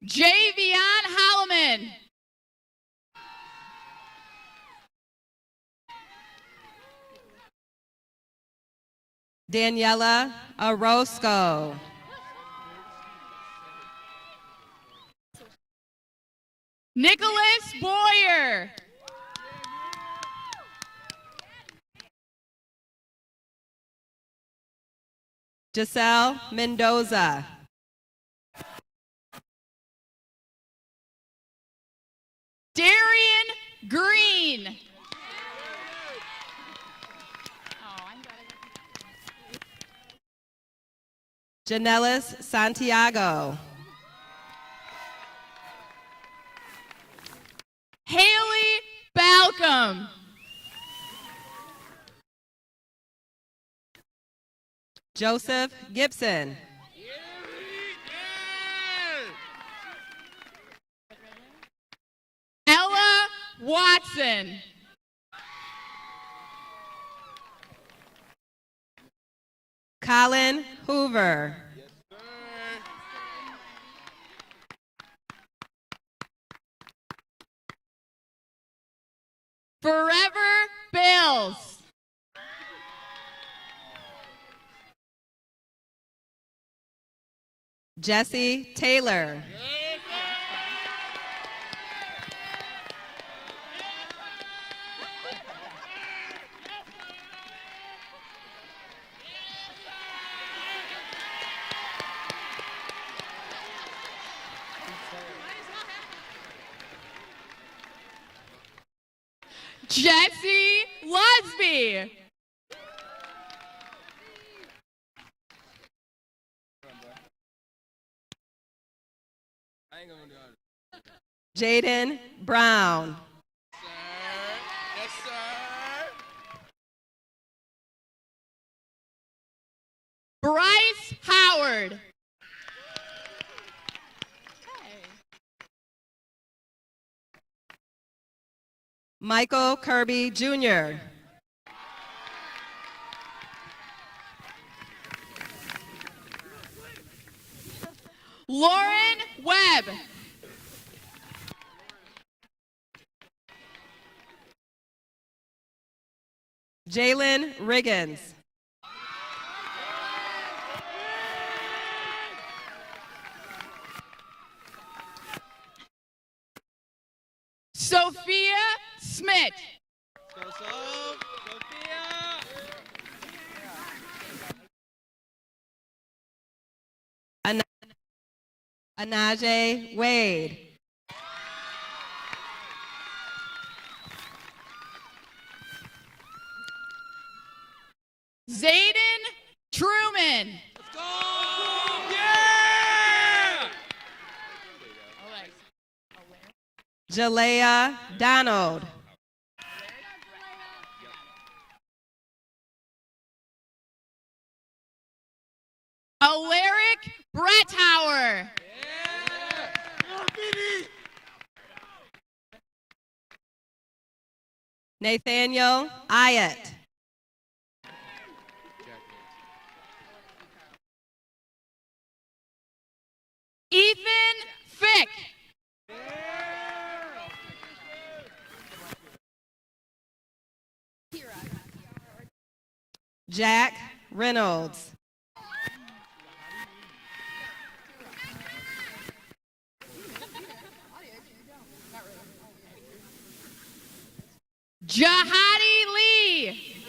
Javion Holloman. Daniela Orozco. Nicholas Boyer. Giselle Mendoza. Darian Green. Janelis Santiago. Haley Balcom. Joseph Gibson. Ella Watson. Colin Hoover. Forever Bills. Jesse Taylor. Jesse Lusby. Jaden Brown. Yes, sir. Bryce Howard. Michael Kirby Jr. Lauren Webb. Jalen Riggins. Sophia Smith. Anaje Wade. Zayden Truman. Jalea Donald. Alaric Brettauer. Nathaniel Ayat. Ethan Fick. Jack Reynolds. Jahadi Lee.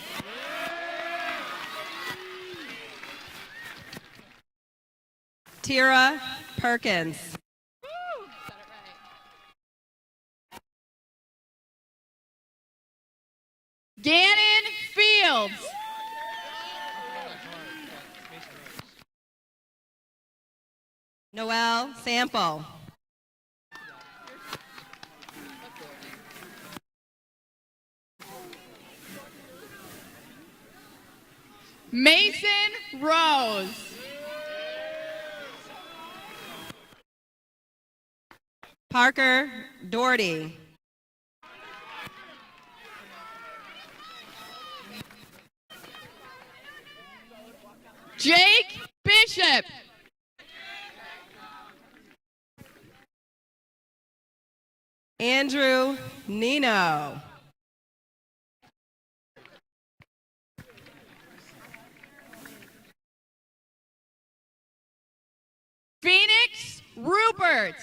Tira Perkins. Gannon Fields. Noel Sample. Mason Rose. Parker Doherty. Jake Bishop. Andrew Nino. Phoenix Rupert.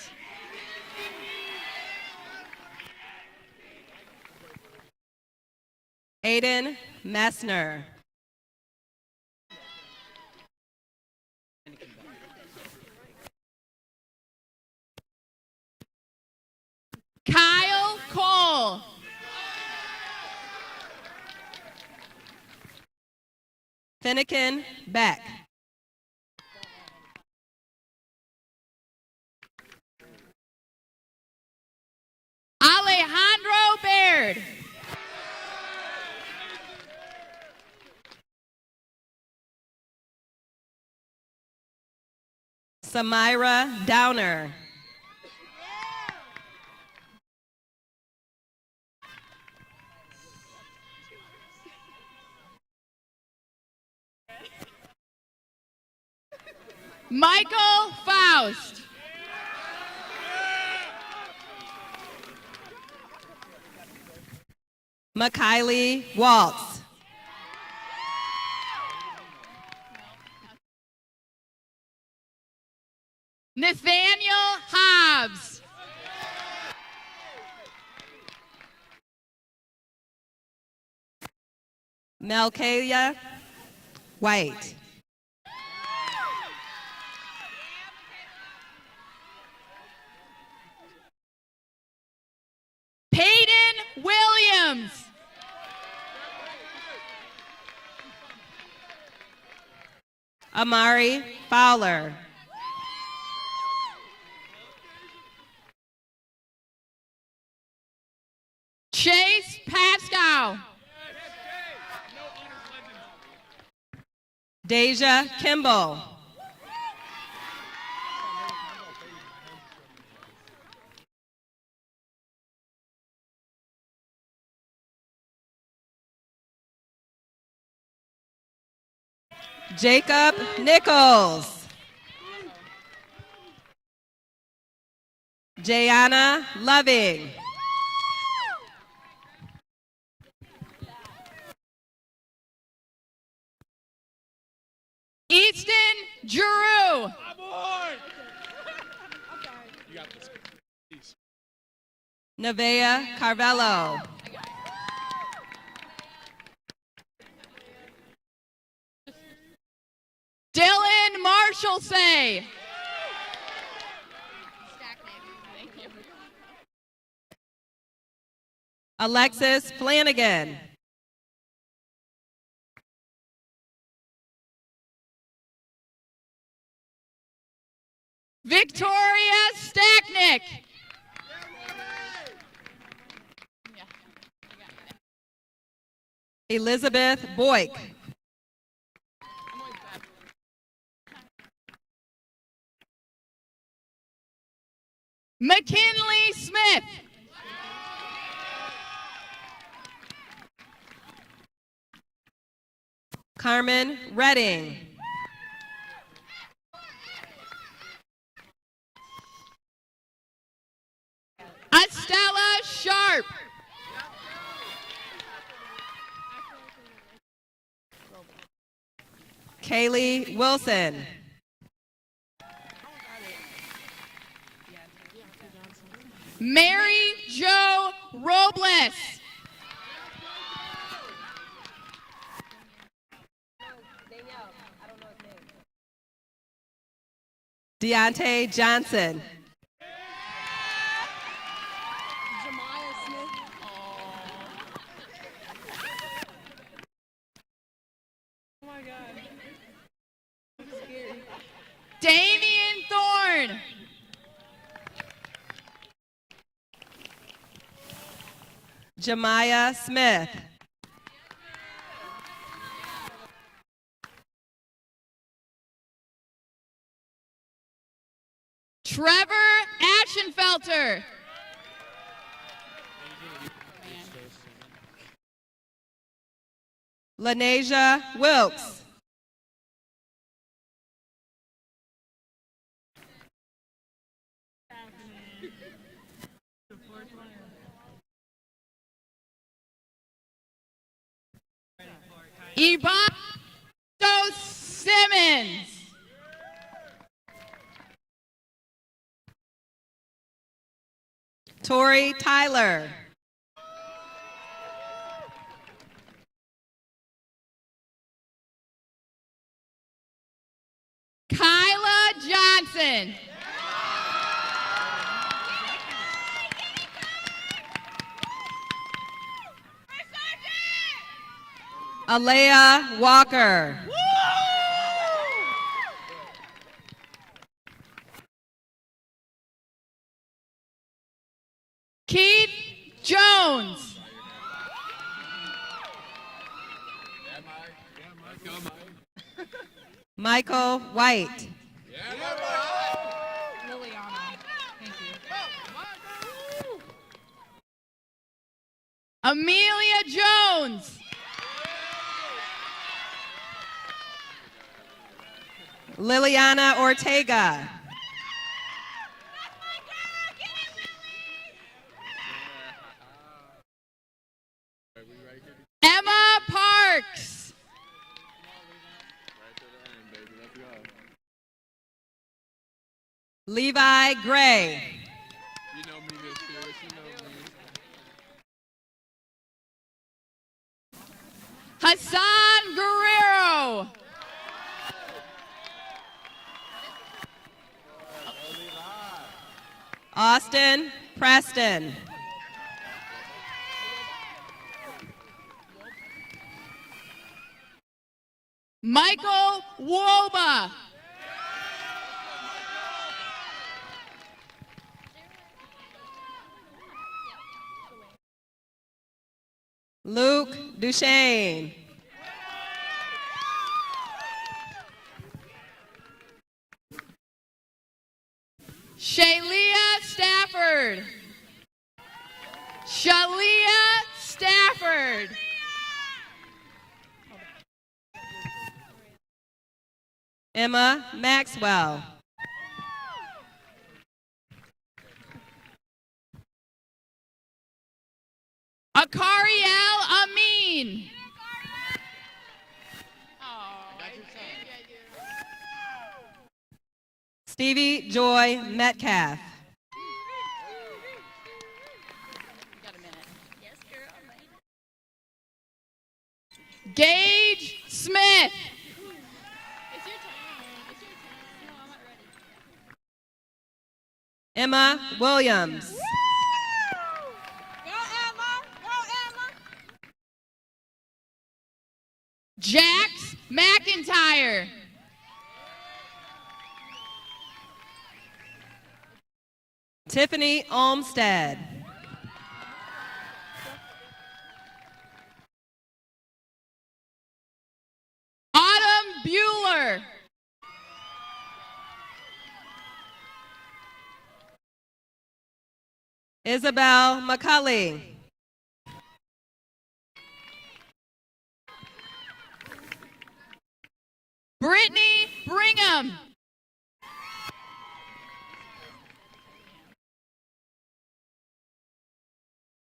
Aiden Messner. Kyle Cole. Finnegan Beck. Alejandro Baird. Samira Downer. Michael Faust. Makaylee Waltz. Nathaniel Hobbs. Melkalia White. Peyton Williams. Amari Fowler. Chase Pascal. Deja Kimball. Jacob Nichols. Jayana Loving. Easton Giroux. Nevaeh Carvello. Dylan Marshallsay. Alexis Flanagan. Victoria Stacknick. Elizabeth Boyk. McKinley Smith. Carmen Redding. Estella Sharp. Kaylee Wilson. Mary Jo Robles. Deontay Johnson. Damian Thorne. Jemiah Smith. Trevor Ashenfelter. Lanasia Wilkes. Yvonne Simmons. Tori Tyler. Kyla Johnson. Alea Walker. Keith Jones. Michael White. Amelia Jones. Liliana Ortega. Emma Parks. Levi Gray. Hassan Guerrero. Austin Preston. Michael Woba. Luke Duchesne. Shalia Stafford. Shalia Stafford. Emma Maxwell. Akariel Amin. Stevie Joy Metcalf. Gage Smith. Emma Williams. Jax McIntyre. Tiffany Olmstead. Autumn Bueller. Isabel McCulley. Brittany Brigham.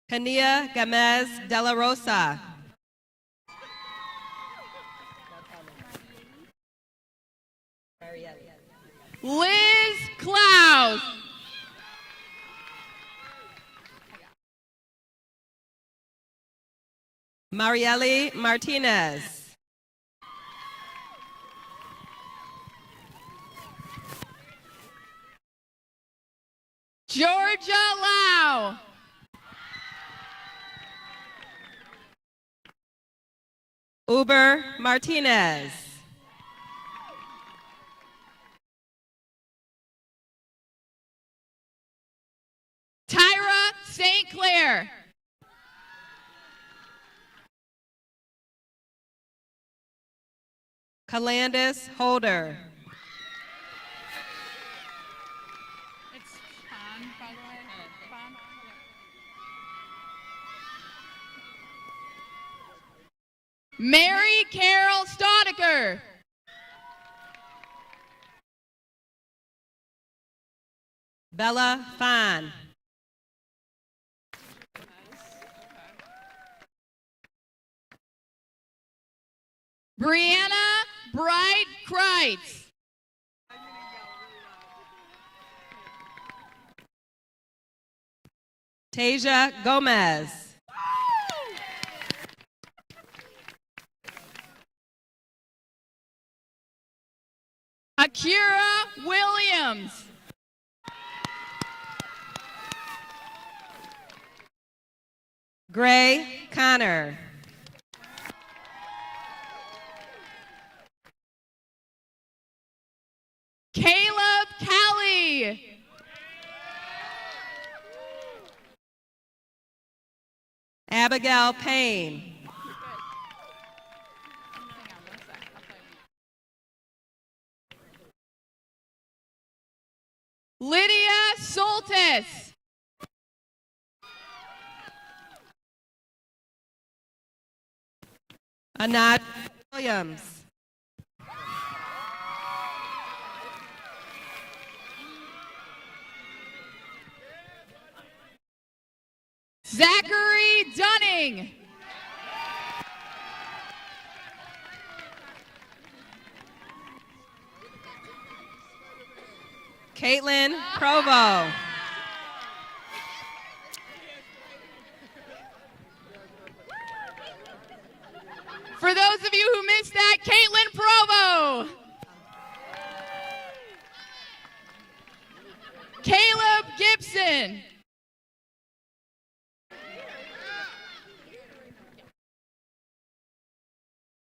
Kania Gamez de la Rosa. Liz Klaus. Marielle Martinez. Georgia Lau. Uber Martinez. Tyra St. Clair. Calandis Holder. Mary Carol Staudiker. Bella Fine. Brianna Bright Kreitz. Tasia Gomez. Akira Williams. Gray Connor. Caleb Kelly. Abigail Payne. Lydia Soltis. Anat Williams. Zachary Dunning. Caitlin Provo. For those of you who missed that, Caitlin Provo. Caleb Gibson.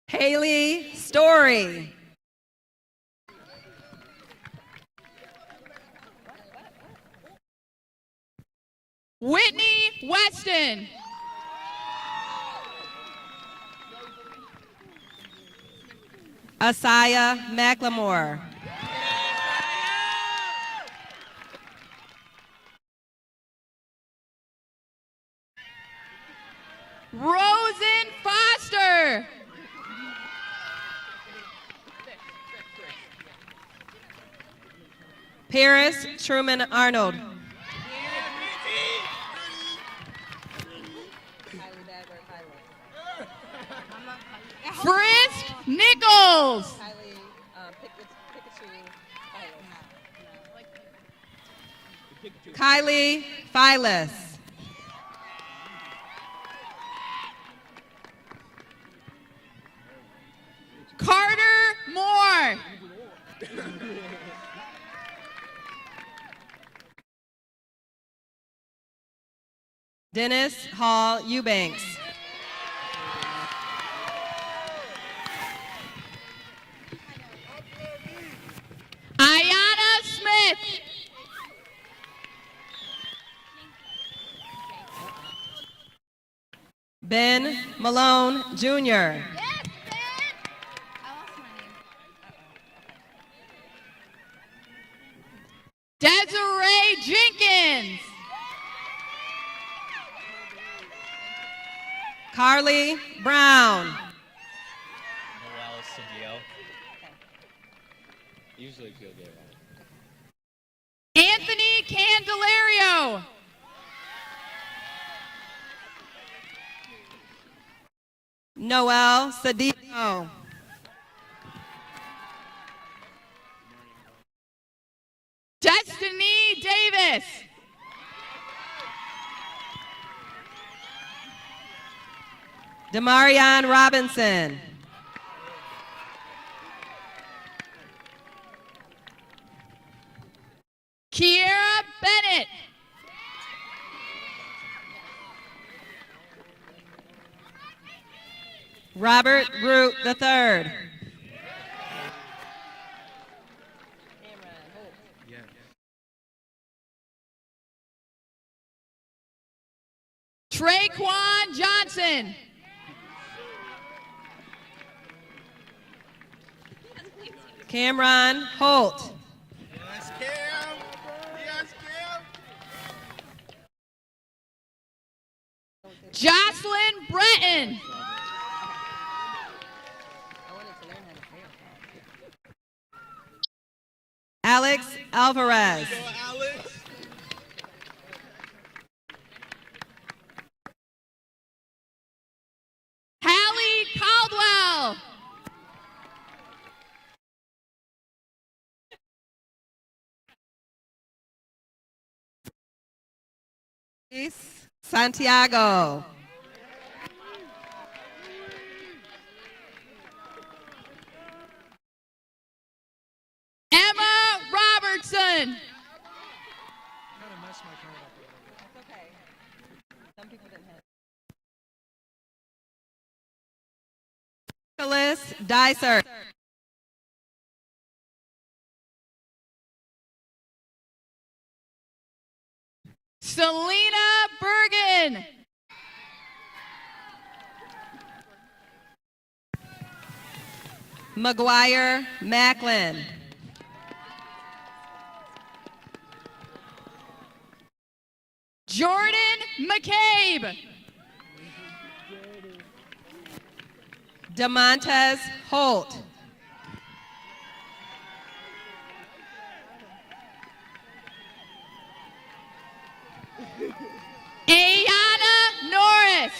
Haley Story. Whitney Weston. Asaya McLemore. Rosen Foster. Paris Truman Arnold. Frisk Nichols. Kylie Philis. Carter Moore. Dennis Hall Eubanks. Ayana Smith. Ben Malone Jr. Desiree Jenkins. Carly Brown. Usually feel good. Anthony Candelario. Noel Cedillo. Destiny Davis. Demarion Robinson. Kiera Bennett. Robert Root III. Traquan Johnson. Cameron Holt. Yes, Cam. Yes, Cam. Jocelyn Breton. Alex Alvarez. Go, Alex. Hallie Caldwell. Luis Santiago. Emma Robertson. Nicholas Dicer. Selena Bergen. McGuire Macklin. Jordan McCabe. DeMontez Holt. Ayana Norris.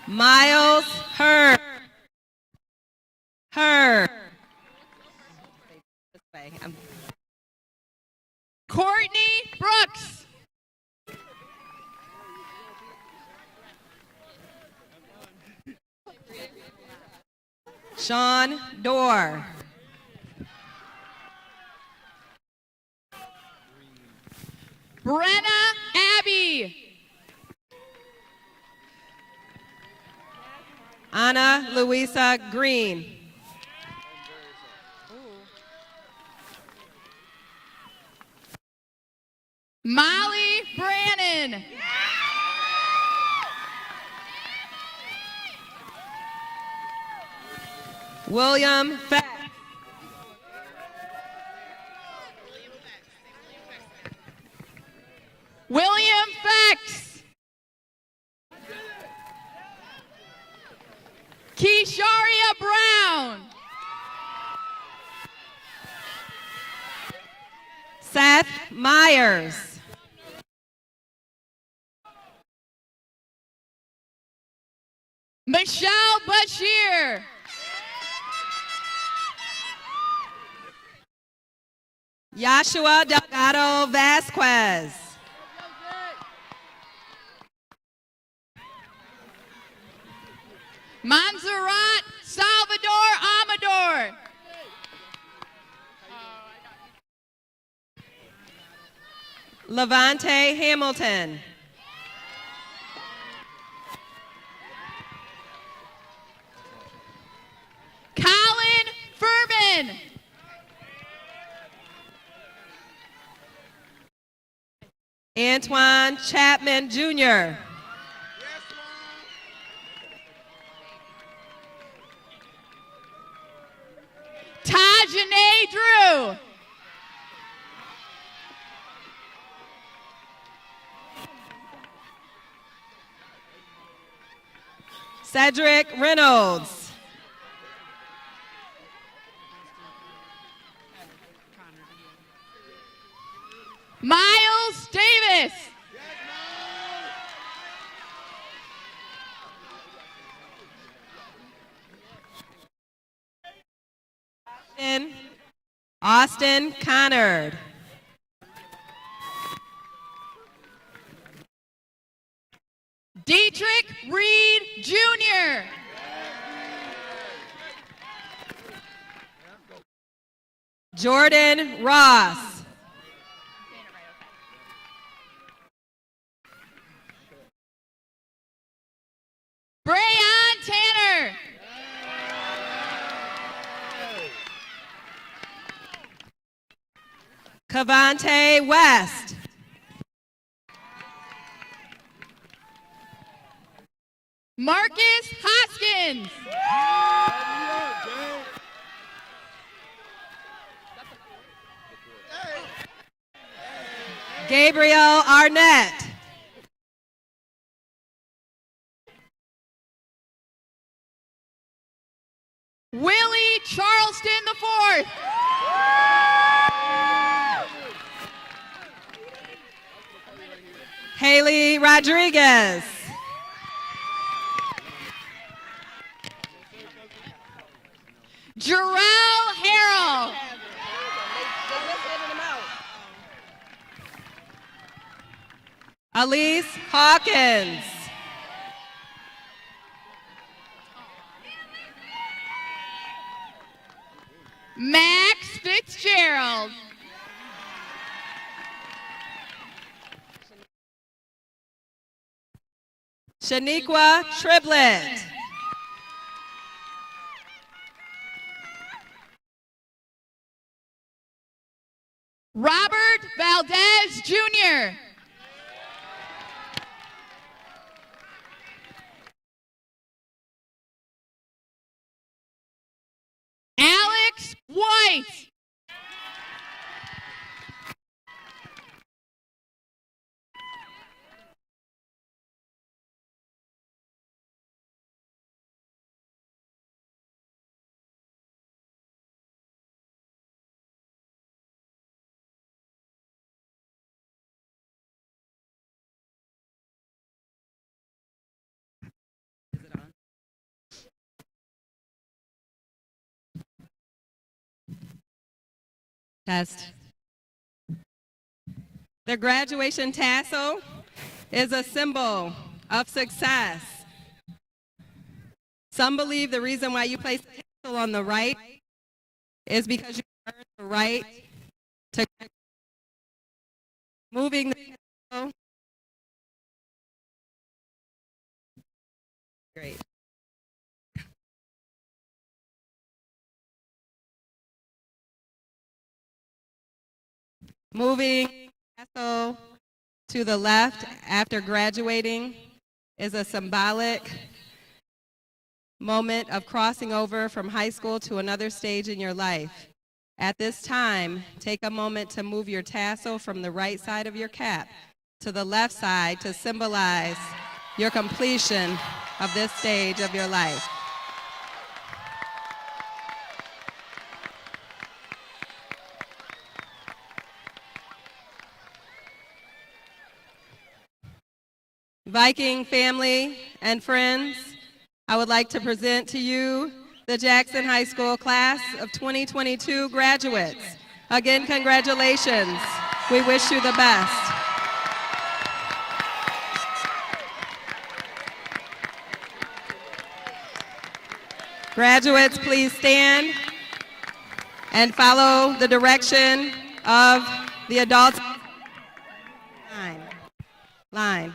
Miles Hurd. Hurd. Courtney Brooks. Sean Dorr. Brenna Abbey. Anna Luisa Green. Molly Brannon. William Feck. William Fex. Keisharia Brown. Seth Myers. Joshua Delgado Vasquez. Montserrat Salvador Amador. Levante Hamilton. Colin Furman. Antoine Chapman Jr. Tajane Drew. Cedric Reynolds. Miles Davis. Austin Connard. Dietrich Reed Jr. Jordan Ross. Brayon Tanner. Cavante West. Marcus Hoskins. Gabriel Arnett. Willie Charleston IV. Haley Rodriguez. Jarrell Harrell. Elise Hawkins. Max Fitzgerald. Shaniqua Triplett. Robert Valdez Jr. Alex White. Test. The graduation tassel is a symbol of success. Some believe the reason why you place the tassel on the right is because you earned the right to moving the tassel. Great. Moving tassel to the left after graduating is a symbolic moment of crossing over from high school to another stage in your life. At this time, take a moment to move your tassel from the right side of your cap to the left side to symbolize your completion of this stage of your life. Viking family and friends, I would like to present to you the Jackson High School class of 2022 graduates. Again, congratulations. We wish you the best. Graduates, please stand and follow the direction of the adults. Line.